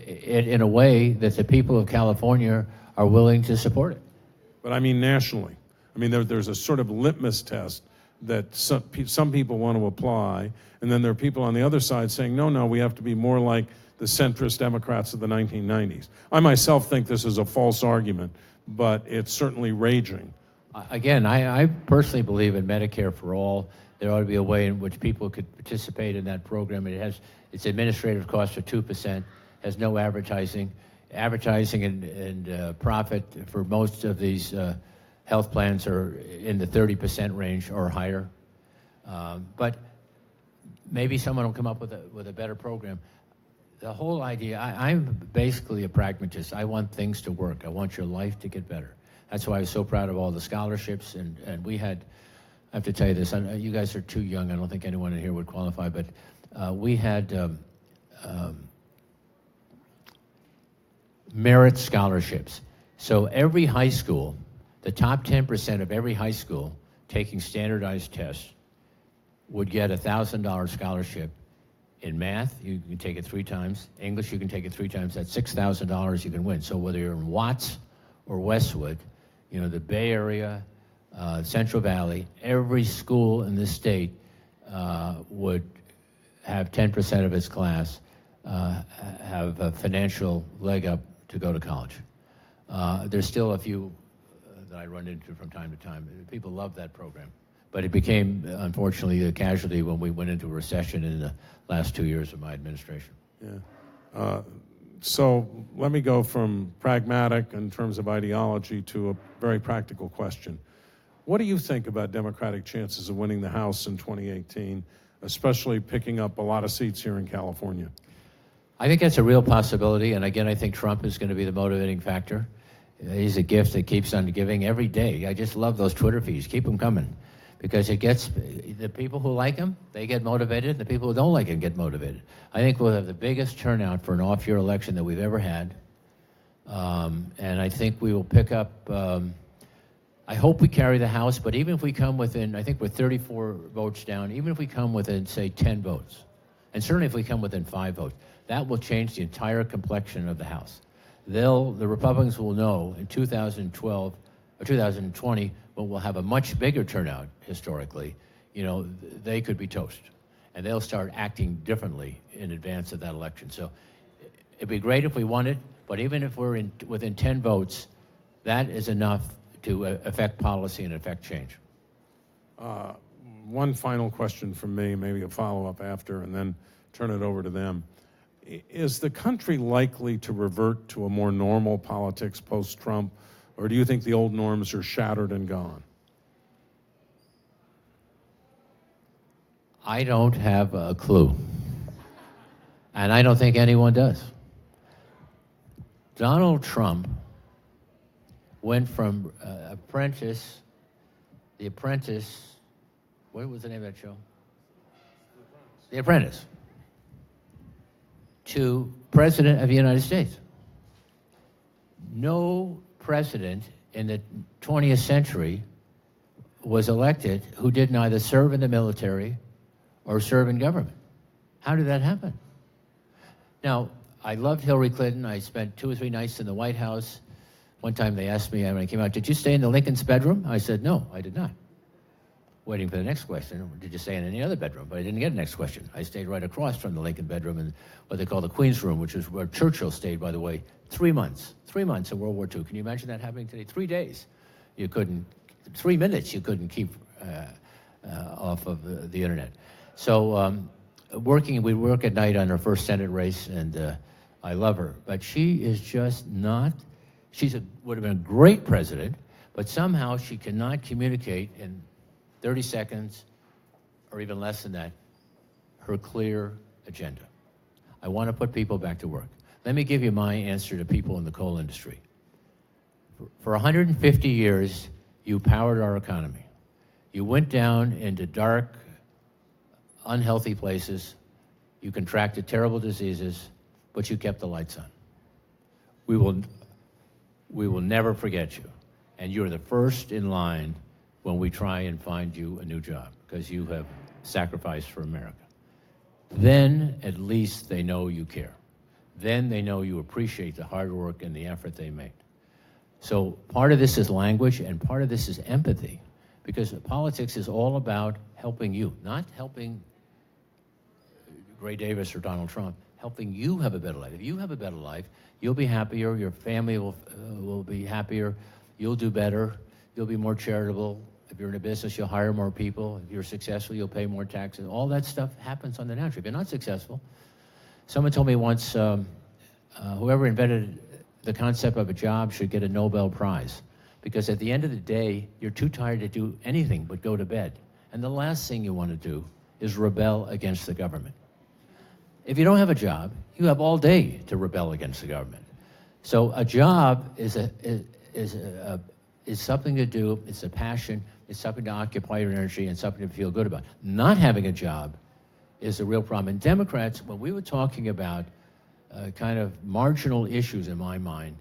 in a way that the people of California are willing to support it. But I mean nationally. I mean, there's a sort of litmus test that some people want to apply, and then there are people on the other side saying, no, we have to be more like the centrist Democrats of the 1990s. I myself think this is a false argument, but it's certainly raging. Again, I personally believe in Medicare for all. There ought to be a way in which people could participate in that program. Its administrative costs are 2%, has no advertising. Advertising and profit for most of these health plans are in the 30% range or higher. But maybe someone will come up with a better program. The whole idea, I'm basically a pragmatist. I want things to work. I want your life to get better. That's why I was so proud of all the scholarships. And we had, I have to tell you this, you guys are too young. I don't think anyone in here would qualify, but we had merit scholarships. So every high school, the top 10% of every high school taking standardized tests would get a $1,000 scholarship. In math, you can take it 3 times. English, you can take it 3 times. That's $6,000 you can win. So whether you're in Watts or Westwood, you know, the Bay Area, Central Valley, every school in this state would have 10% of its class have a financial leg up to go to college. There's still a few that I run into from time to time. People love that program. But it became, unfortunately, a casualty when we went into a recession in the last 2 years of my administration. Yeah. So let me go from pragmatic in terms of ideology to a very practical question. What do you think about Democratic chances of winning the House in 2018, especially picking up a lot of seats here in California? I think that's a real possibility, and again, I think Trump is going to be the motivating factor. He's a gift that keeps on giving every day. I just love those Twitter feeds. Keep them coming. Because it gets, the people who like him, they get motivated. The people who don't like him get motivated. I think we'll have the biggest turnout for an off-year election that we've ever had. And I think we will pick up, I hope we carry the House, but even if we come within, I think we're 34 votes down, even if we come within, say, 10 votes, and certainly if we come within 5 votes, that will change the entire complexion of the House. The Republicans will know in 2012 or 2020, when we'll have a much bigger turnout historically, you know, they could be toast. And they'll start acting differently in advance of that election. So it'd be great if we won it, but even if we're within 10 votes, that is enough to affect policy and affect change. One final question from me, maybe a follow-up after, and then turn it over to them. Is the country likely to revert to a more normal politics post-Trump, or do you think the old norms are shattered and gone? I don't have a clue. And I don't think anyone does. Donald Trump went from The Apprentice, what was the name of that show? The Apprentice, to President of the United States. No president in the 20th century was elected who did neither serve in the military or serve in government. How did that happen? Now, I loved Hillary Clinton. I spent 2 or 3 nights in the White House. One time they asked me when I came out, did you stay in the Lincoln's bedroom? I said, no, I did not. Waiting for the next question, did you stay in any other bedroom? But I didn't get the next question. I stayed right across from the Lincoln bedroom in what they call the Queen's Room, which is where Churchill stayed, by the way, 3 months. 3 months in World War II. Can you imagine that happening today? 3 days. You couldn't, 3 minutes you couldn't keep off of the internet. So we work at night on her first Senate race, and I love her. But she is just not, would have been a great president, but somehow she cannot communicate in 30 seconds, or even less than that, her clear agenda. I want to put people back to work. Let me give you my answer to people in the coal industry. For 150 years, you powered our economy. You went down into dark, unhealthy places. You contracted terrible diseases, but you kept the lights on. We will never forget you. And you're the first in line when we try and find you a new job, because you have sacrificed for America. Then at least they know you care. Then they know you appreciate the hard work and the effort they made. So part of this is language, and part of this is empathy, because politics is all about helping you, not helping Gray Davis or Donald Trump, helping you have a better life. If you have a better life, you'll be happier, your family will be happier, you'll do better, you'll be more charitable. If you're in a business, you'll hire more people. If you're successful, you'll pay more taxes. All that stuff happens on the natural. If you're not successful, someone told me once, whoever invented the concept of a job should get a Nobel Prize, because at the end of the day, you're too tired to do anything but go to bed. And the last thing you want to do is rebel against the government. If you don't have a job, you have all day to rebel against the government. So a job is something to do, it's a passion, it's something to occupy your energy, and something to feel good about. Not having a job is a real problem. And Democrats, when we were talking about kind of marginal issues in my mind.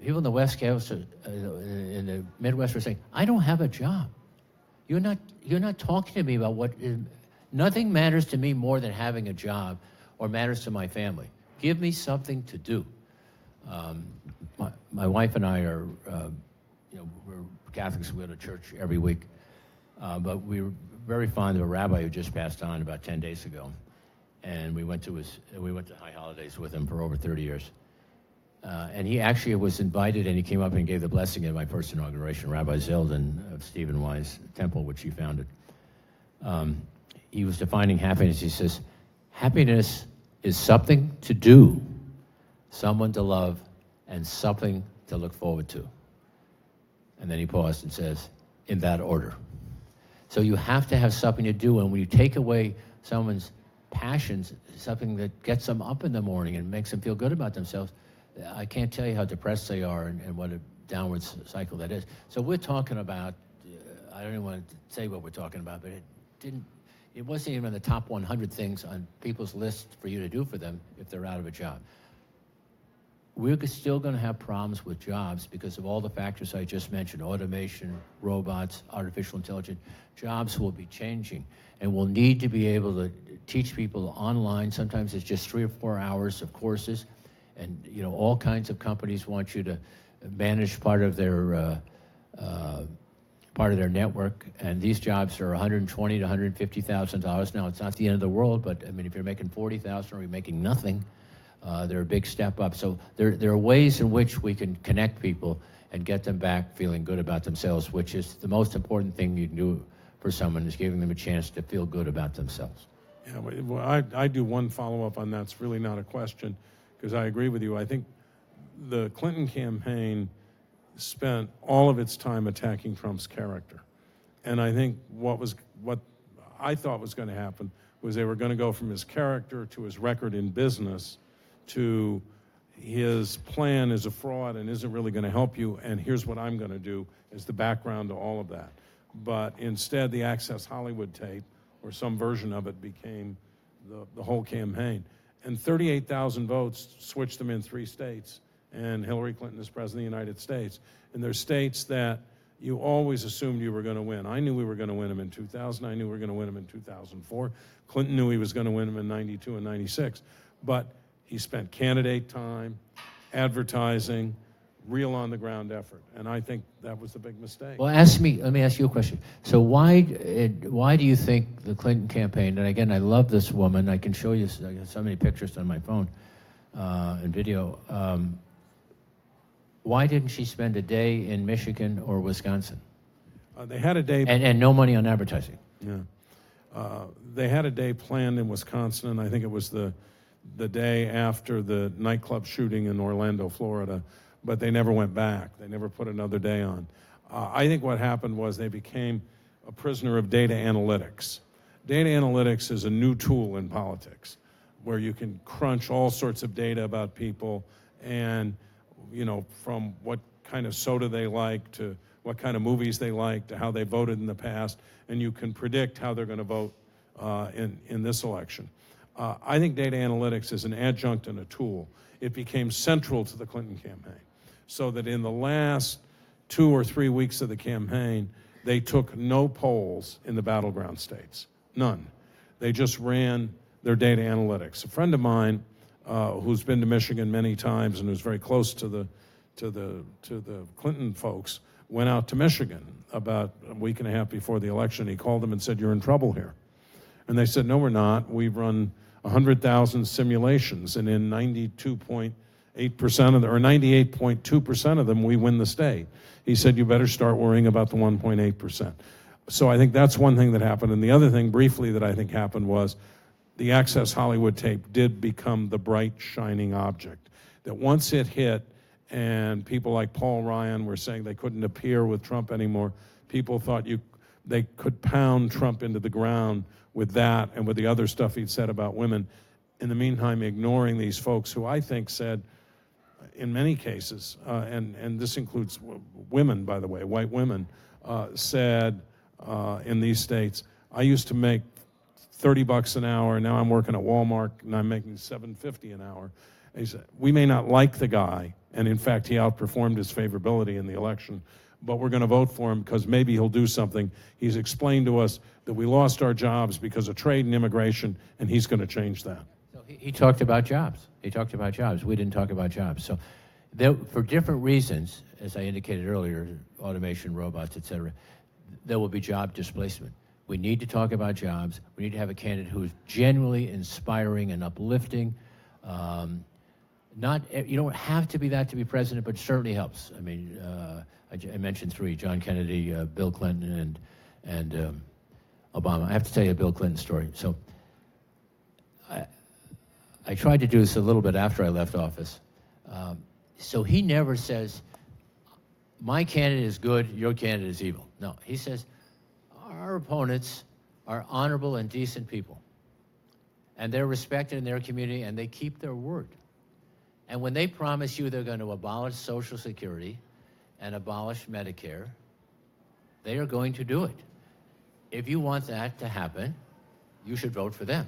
People in the West Coast, in the Midwest, are saying, "I don't have a job. You're not talking to me about what is, nothing matters to me more than having a job, or matters to my family. Give me something to do." My wife and I are, we're Catholics. We go to church every week, but we were very fond of a rabbi who just passed on about 10 days ago, and we went to High Holidays with him for over 30 years. And he actually was invited, and he came up and gave the blessing at my first inauguration, Rabbi Zeldin of Stephen Wise Temple, which he founded. He was defining happiness. He says, "Happiness is something to do, someone to love, and something to look forward to." And then he paused and says, "In that order." So you have to have something to do, and when you take away someone's passions, something that gets them up in the morning and makes them feel good about themselves, I can't tell you how depressed they are and what a downward cycle that is. So we're talking about, I don't even want to say what we're talking about, but it wasn't even in the top 100 things on people's list for you to do for them if they're out of a job. We're still going to have problems with jobs because of all the factors I just mentioned: automation, robots, artificial intelligence. Jobs will be changing, and we'll need to be able to teach people online. Sometimes it's just 3 or 4 hours of courses, and all kinds of companies want you to manage part of their network, and these jobs are $120,000 to $150,000. Now, it's not the end of the world, but I mean, if you're making $40,000 or you're making nothing, they're a big step up. So there are ways in which we can connect people and get them back feeling good about themselves, which is the most important thing you can do for someone, is giving them a chance to feel good about themselves. Yeah, well, I do one follow-up on that. It's really not a question, because I agree with you. I think the Clinton campaign spent all of its time attacking Trump's character. And I think what I thought was going to happen was they were going to go from his character to his record in business to his plan is a fraud and isn't really going to help you, and here's what I'm going to do as the background to all of that. But instead, the Access Hollywood tape, or some version of it, became the whole campaign. And 38,000 votes switched them in 3 states, and Hillary Clinton is president of the United States. And there's states that you always assumed you were going to win. I knew we were going to win them in 2000. I knew we were going to win them in 2004. Clinton knew he was going to win them in 92 and 96. But he spent candidate time, advertising, real on-the-ground effort. And I think that was the big mistake. Well, let me ask you a question. So why do you think the Clinton campaign, and again, I love this woman. I can show you I got so many pictures on my phone and video. Why didn't she spend a day in Michigan or Wisconsin? They had a day... And no money on advertising. Yeah. They had a day planned in Wisconsin, and I think it was the day after the nightclub shooting in Orlando, Florida, but they never went back. They never put another day on. I think what happened was they became a prisoner of data analytics. Data analytics is a new tool in politics where you can crunch all sorts of data about people, and from what kind of soda they like to what kind of movies they like to how they voted in the past, and you can predict how they're going to vote in this election. I think data analytics is an adjunct and a tool. It became central to the Clinton campaign, so that in the last 2 or 3 weeks of the campaign, they took no polls in the battleground states, none. They just ran their data analytics. A friend of mine who's been to Michigan many times and who's very close to the Clinton folks went out to Michigan about a week and a half before the election. He called them and said, "You're in trouble here." And they said, "No, we're not. We've run 100,000 simulations, and in 92.8% of them, or 98.2% of them, we win the state." He said, "You better start worrying about the 1.8%. So I think that's one thing that happened. And the other thing, briefly, that I think happened was the Access Hollywood tape did become the bright, shining object. That once it hit, and people like Paul Ryan were saying they couldn't appear with Trump anymore, people thought they could pound Trump into the ground with that and with the other stuff he'd said about women. In the meantime, ignoring these folks who I think said, in many cases, and this includes women, by the way, white women, said in these states, "I used to make $30 an hour, now I'm working at Walmart and I'm making $7.50 an hour." He said, we may not like the guy, and in fact, he outperformed his favorability in the election, but we're going to vote for him because maybe he'll do something. He's explained to us that we lost our jobs because of trade and immigration, and he's going to change that. So he talked about jobs. He talked about jobs. We didn't talk about jobs. So there, for different reasons, as I indicated earlier, automation, robots, et cetera, there will be job displacement. We need to talk about jobs. We need to have a candidate who is genuinely inspiring and uplifting. You don't have to be that to be president, but it certainly helps. I mean, I mentioned three: John Kennedy, Bill Clinton, and Obama. I have to tell you a Bill Clinton story. So I tried to do this a little bit after I left office. So he never says, my candidate is good, your candidate is evil. No, he says, our opponents are honorable and decent people. And they're respected in their community, and they keep their word. And when they promise you they're going to abolish Social Security and abolish Medicare, they are going to do it. If you want that to happen, you should vote for them.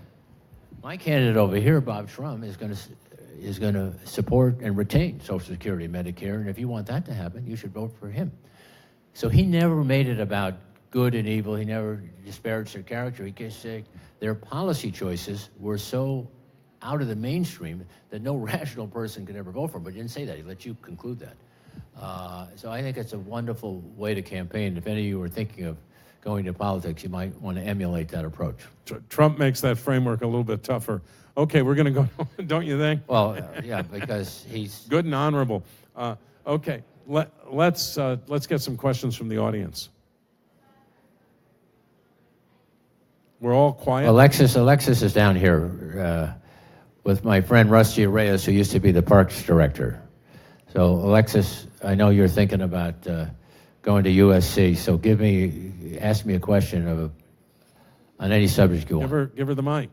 My candidate over here, Bob Shrum, is going to support and retain Social Security and Medicare, and if you want that to happen, you should vote for him. So he never made it about good and evil. He never disparaged their character. He just said their policy choices were so out of the mainstream that no rational person could ever vote for him. But he didn't say that. He let you conclude that. So I think it's a wonderful way to campaign. If any of you are thinking of going to politics, you might want to emulate that approach. Trump makes that framework a little bit tougher. Okay, we're going to go, don't you think? Well, yeah, because he's... Good and honorable. Okay, let's get some questions from the audience. We're all quiet. Alexis is down here with my friend Rusty Reyes, who used to be the parks director. So Alexis, I know you're thinking about going to USC. So ask me a question on any subject you want. Give her the mic.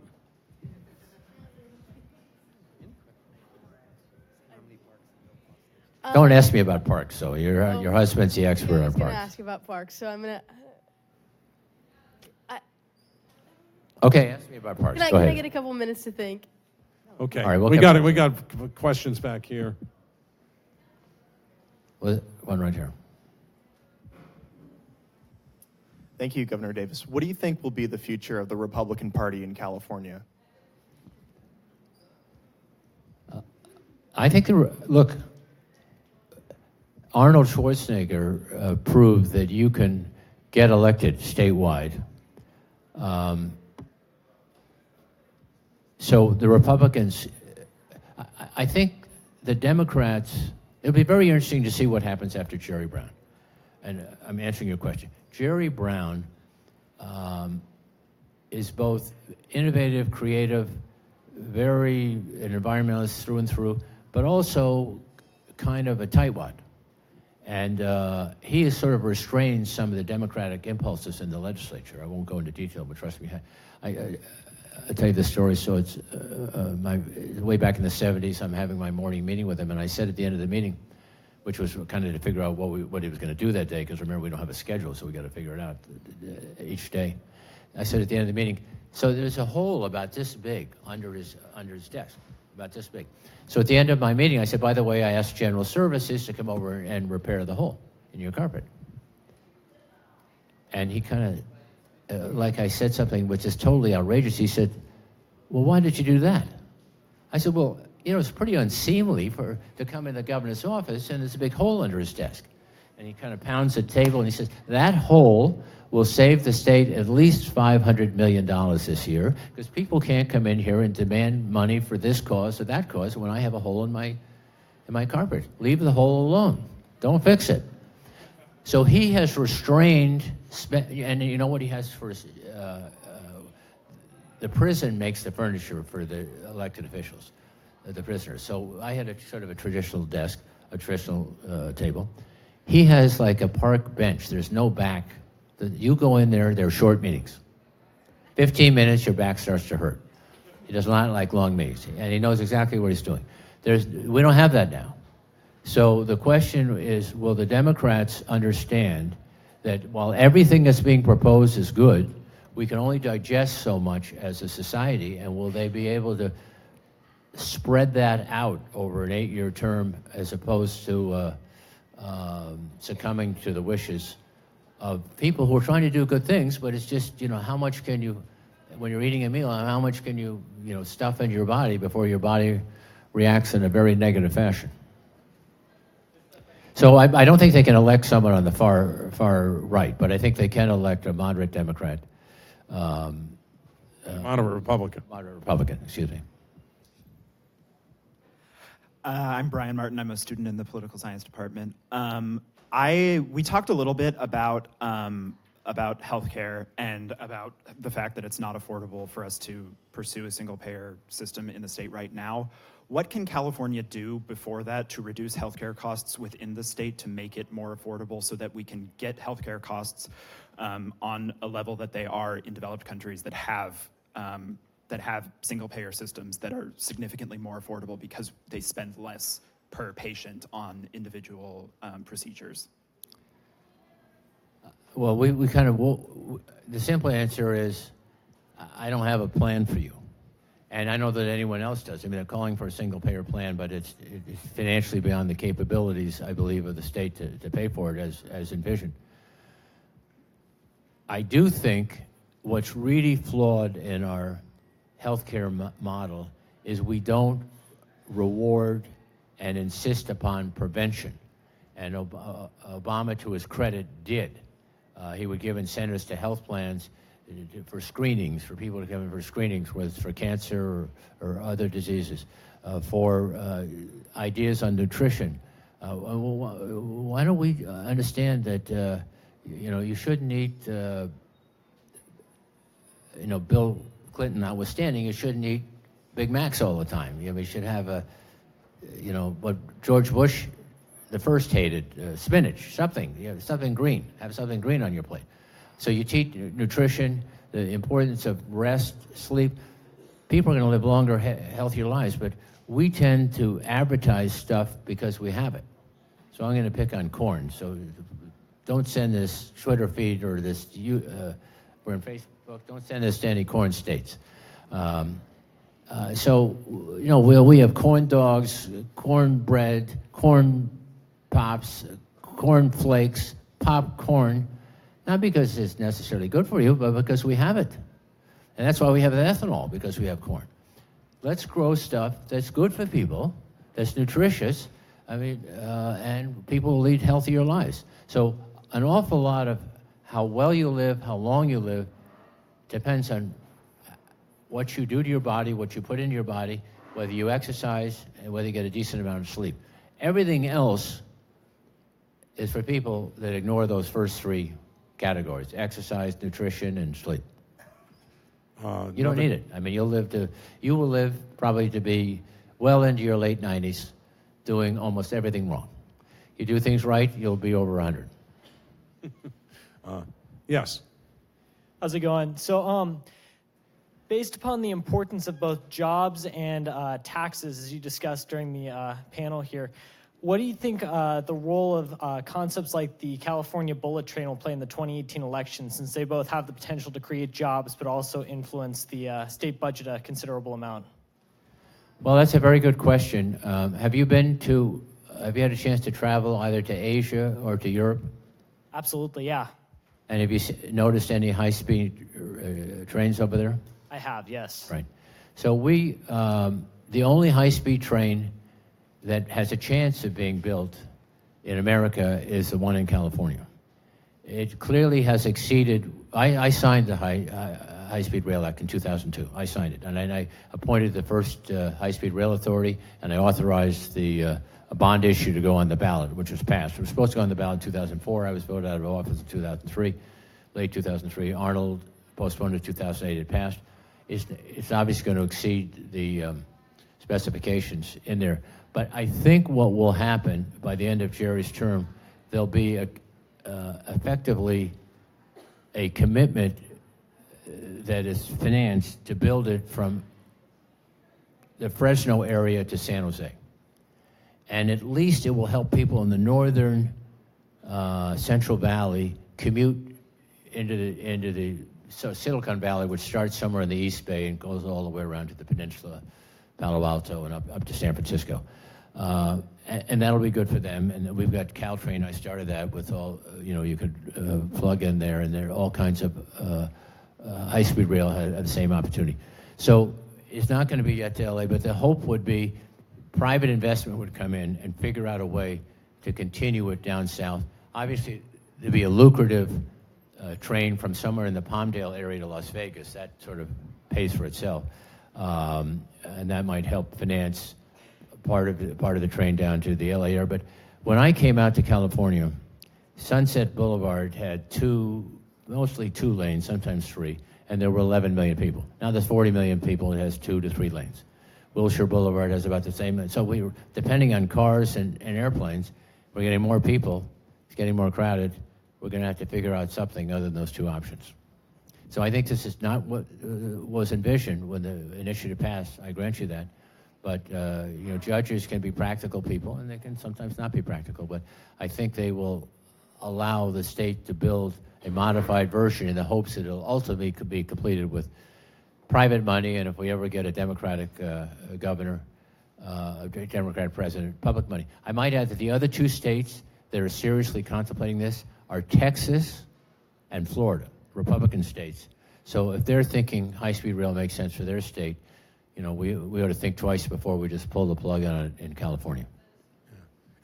Don't ask me about parks. So your husband's the expert on I was going parks. to ask about parks, so I'm going to... Okay, ask me about parks. Go Can I ahead. get a couple minutes to think? Okay, All right, we got it. We got questions back here. One right here. Thank you, Governor Davis. What do you think will be the future of the Republican Party in California? I think, look, Arnold Schwarzenegger proved that you can get elected statewide. So the Republicans, I think the Democrats, it'll be very interesting to see what happens after Jerry Brown. And I'm answering your question. Jerry Brown is both innovative, creative, an environmentalist through and through, but also kind of a tightwad. And he has sort of restrained some of the Democratic impulses in the legislature. I won't go into detail, but trust me, I'll tell you the story. So it's way back in the 70s, I'm having my morning meeting with him, and I said at the end of the meeting, which was kind of to figure out what he was going to do that day, because remember, we don't have a schedule, so we got to figure it out each day. I said at the end of the meeting, so there's a hole about this big under his desk, about this big. So at the end of my meeting, I said, by the way, I asked General Services to come over and repair the hole in your carpet. And he kind of, like I said something which is totally outrageous, he said, well, why did you do that? I said, well, it's pretty unseemly to come in the governor's office and there's a big hole under his desk. And he kind of pounds the table and he says, that hole will save the state at least $500 million this year, because people can't come in here and demand money for this cause or that cause when I have a hole in my carpet. Leave the hole alone. Don't fix it. So he has restrained, and you know what he has for the prison makes the furniture for the elected officials, the prisoners. So I had a sort of a traditional desk, a traditional table. He has like a park bench. There's no back. You go in there, they're short meetings. 15 minutes, your back starts to hurt. He does not like long meetings, and he knows exactly what he's doing. We don't have that now. So the question is, will the Democrats understand that while everything that's being proposed is good, we can only digest so much as a society, and will they be able to spread that out over an 8-year term as opposed to succumbing to the wishes of people who are trying to do good things, but it's just, how much can you, when you're eating a meal, how much can you, stuff into your body before your body reacts in a very negative fashion? So I don't think they can elect someone on the far right, but I think they can elect a moderate Democrat. Moderate Republican. Moderate Republican, excuse me. I'm Brian Martin. I'm a student in the political science department. We talked a little bit about healthcare and about the fact that it's not affordable for us to pursue a single-payer system in the state right now. What can California do before that to reduce healthcare costs within the state to make it more affordable so that we can get healthcare costs on a level that they are in developed countries that have single-payer systems that are significantly more affordable because they spend less per patient on individual procedures? Well, the simple answer is, I don't have a plan for you. And I know that anyone else does. I mean, they're calling for a single-payer plan, but it's financially beyond the capabilities, I believe, of the state to pay for it as envisioned. I do think what's really flawed in our healthcare model is we don't reward and insist upon prevention. And Obama, to his credit, did. He would give incentives to health plans for screenings, for people to come in for screenings, whether it's for cancer or other diseases, for ideas on nutrition. Why don't we understand that, you shouldn't eat, Bill Clinton notwithstanding, you shouldn't eat Big Macs all the time. You should have what George Bush the first hated, spinach, something green. Have something green on your plate. So you teach nutrition, the importance of rest, sleep. People are going to live longer, healthier lives, but we tend to advertise stuff because we have it. So I'm going to pick on corn. So don't send this Twitter feed or this, we're in Facebook, don't send this to any corn states. We have corn dogs, corn bread, corn pops, corn flakes, popcorn, not because it's necessarily good for you, but because we have it. And that's why we have ethanol, because we have corn. Let's grow stuff that's good for people, that's nutritious, and people will lead healthier lives. So an awful lot of how well you live, how long you live, depends on what you do to your body, what you put into your body, whether you exercise, and whether you get a decent amount of sleep. Everything else is for people that ignore those first three categories: exercise, nutrition, and sleep. You don't need it. You will live probably to be well into your late 90s doing almost everything wrong. You do things right, you'll be over 100. Yes. How's it going? So, based upon the importance of both jobs and taxes, as you discussed during the panel here, what do you think the role of concepts like the California bullet train will play in the 2018 election, since they both have the potential to create jobs but also influence the state budget a considerable amount? Well, that's a very good question. Have you had a chance to travel either to Asia or to Europe? Absolutely, yeah. And have you noticed any high-speed trains over there? I have, yes. Right. So the only high-speed train that has a chance of being built in America is the one in California. It clearly has exceeded, I signed the High-Speed Rail Act in 2002. I signed it, and I appointed the first High-Speed Rail Authority, and I authorized a bond issue to go on the ballot, which was passed. It was supposed to go on the ballot in 2004. I was voted out of office in 2003, late 2003. Arnold postponed it to 2008. It passed. It's obviously going to exceed the specifications in there. But I think what will happen by the end of Jerry's term, there'll be effectively a commitment that is financed to build it from the Fresno area to San Jose. And at least it will help people in the northern Central Valley commute into the Silicon Valley, which starts somewhere in the East Bay and goes all the way around to the peninsula Palo Alto and up to San Francisco. And that'll be good for them. And we've got Caltrain. I started that with all, you could plug in there, and there are all kinds of high-speed rail have the same opportunity. So it's not going to be yet to LA, but the hope would be private investment would come in and figure out a way to continue it down south. Obviously, there'd be a lucrative train from somewhere in the Palmdale area to Las Vegas. That sort of pays for itself. And that might help finance part of the train down to the LA area. But when I came out to California, Sunset Boulevard had mostly two lanes, sometimes three, and there were 11 million people. Now there's 40 million people, it has 2 to 3 lanes. Wilshire Boulevard has about the same. So we were, depending on cars and airplanes, we're getting more people, it's getting more crowded. We're going to have to figure out something other than those two options. So I think this is not what was envisioned when the initiative passed, I grant you that. But judges can be practical people, and they can sometimes not be practical. But I think they will allow the state to build a modified version in the hopes that it'll ultimately could be completed with private money, and if we ever get a Democratic governor, a Democratic president, public money. I might add that the other 2 states that are seriously contemplating this are Texas and Florida, Republican states. So if they're thinking high-speed rail makes sense for their state, we ought to think twice before we just pull the plug on it in California.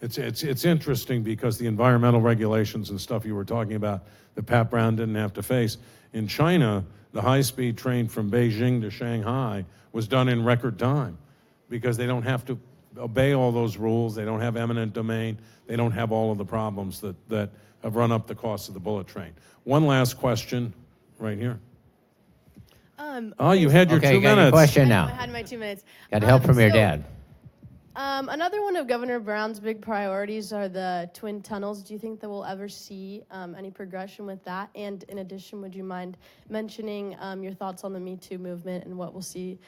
It's interesting because the environmental regulations and stuff you were talking about that Pat Brown didn't have to face. In China, the high-speed train from Beijing to Shanghai was done in record time because they don't have to obey all those rules. They don't have eminent domain. They don't have all of the problems that have run up the cost of the bullet train. One last question right here. You had your okay, 2 you got minutes. your question now. I had my 2 minutes. Got help from your dad. Another one of Governor Brown's big priorities are the twin tunnels. Do you think that we'll ever see any progression with that? And in addition, would you mind mentioning your thoughts on the Me Too movement and what we'll see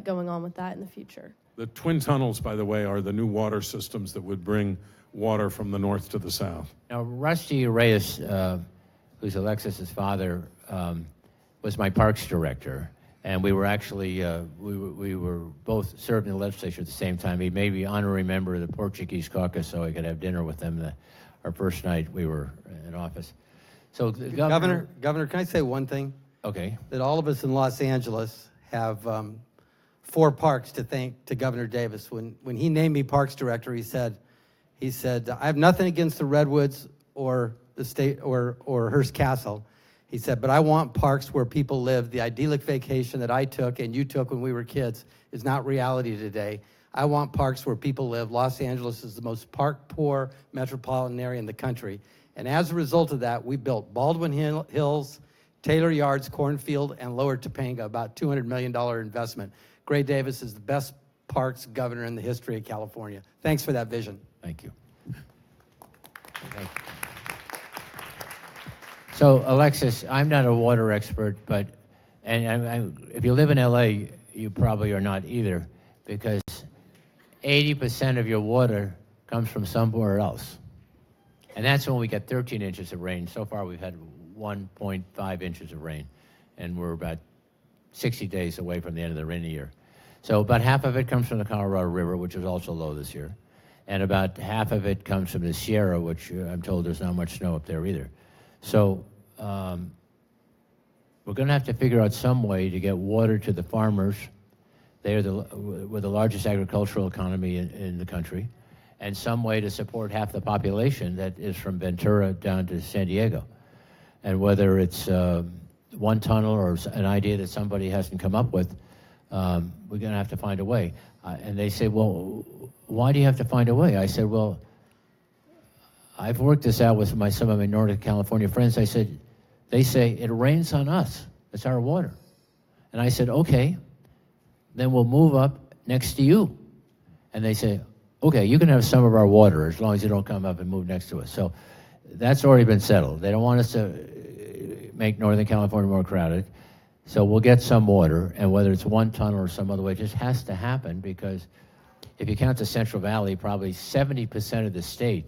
going on with that in the future? The twin tunnels, by the way, are the new water systems that would bring water from the north to the south. Now, Rusty Reyes, who's Alexis's father, was my parks director. And we were actually, we were both served in the legislature at the same time. He made me honorary member of the Portuguese caucus so I could have dinner with them our first night we were in office. So the Governor, can I say one thing? Okay. That all of us in Los Angeles have 4 parks to thank to Governor Davis. When he named me parks director, he said, I have nothing against the Redwoods or the state or Hearst Castle. He said, but I want parks where people live. The idyllic vacation that I took and you took when we were kids is not reality today. I want parks where people live. Los Angeles is the most park-poor metropolitan area in the country. And as a result of that, we built Baldwin Hills, Taylor Yards, Cornfield, and Lower Topanga, about $200 million investment. Gray Davis is the best parks governor in the history of California. Thanks for that vision. Thank you. Thank you. So, Alexis, I'm not a water expert, but if you live in LA, you probably are not either, because 80% of your water comes from somewhere else. And that's when we get 13 inches of rain. So far, we've had 1.5 inches of rain, and we're about 60 days away from the end of the rainy year. So about half of it comes from the Colorado River, which is also low this year, and about half of it comes from the Sierra, which I'm told there's not much snow up there either. So we're going to have to figure out some way to get water to the farmers. We're the largest agricultural economy in the country, and some way to support half the population that is from Ventura down to San Diego. And whether it's one tunnel or an idea that somebody hasn't come up with, we're going to have to find a way. And they say, well, why do you have to find a way? I said, well, I've worked this out with some of my Northern California friends. I said, they say, it rains on us. It's our water. And I said, okay, then we'll move up next to you. And they say, okay, you can have some of our water as long as you don't come up and move next to us. So that's already been settled. They don't want us to make Northern California more crowded. So we'll get some water, and whether it's one tunnel or some other way, it just has to happen, because if you count the Central Valley, probably 70% of the state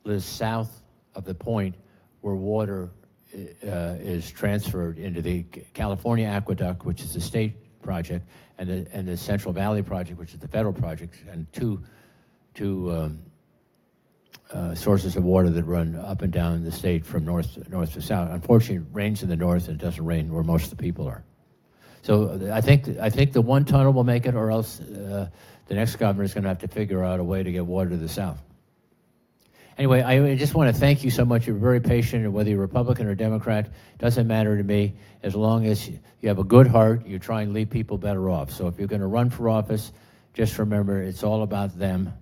lives south of the point where water is transferred into the California Aqueduct, which is the state project, and the Central Valley project, which is the federal project, and two sources of water that run up and down the state from north to south. Unfortunately, it rains in the north and it doesn't rain where most of the people are. So I think the one tunnel will make it, or else the next governor is going to have to figure out a way to get water to the south. Anyway, I just want to thank you so much. You're very patient, and whether you're Republican or Democrat, doesn't matter to me. As long as you have a good heart, you try and leave people better off. So if you're going to run for office, just remember it's all about them,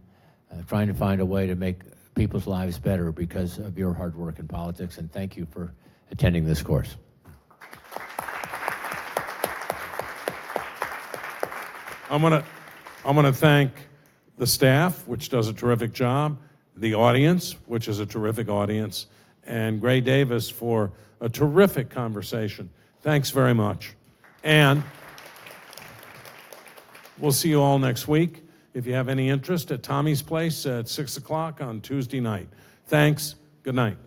trying to find a way to make people's lives better because of your hard work in politics. And thank you for attending this course. I'm gonna thank the staff, which does a terrific job, the audience, which is a terrific audience, and Gray Davis for a terrific conversation. Thanks very much. And we'll see you all next week. If you have any interest, at Tommy's Place at 6 o'clock on Tuesday night. Thanks. Good night.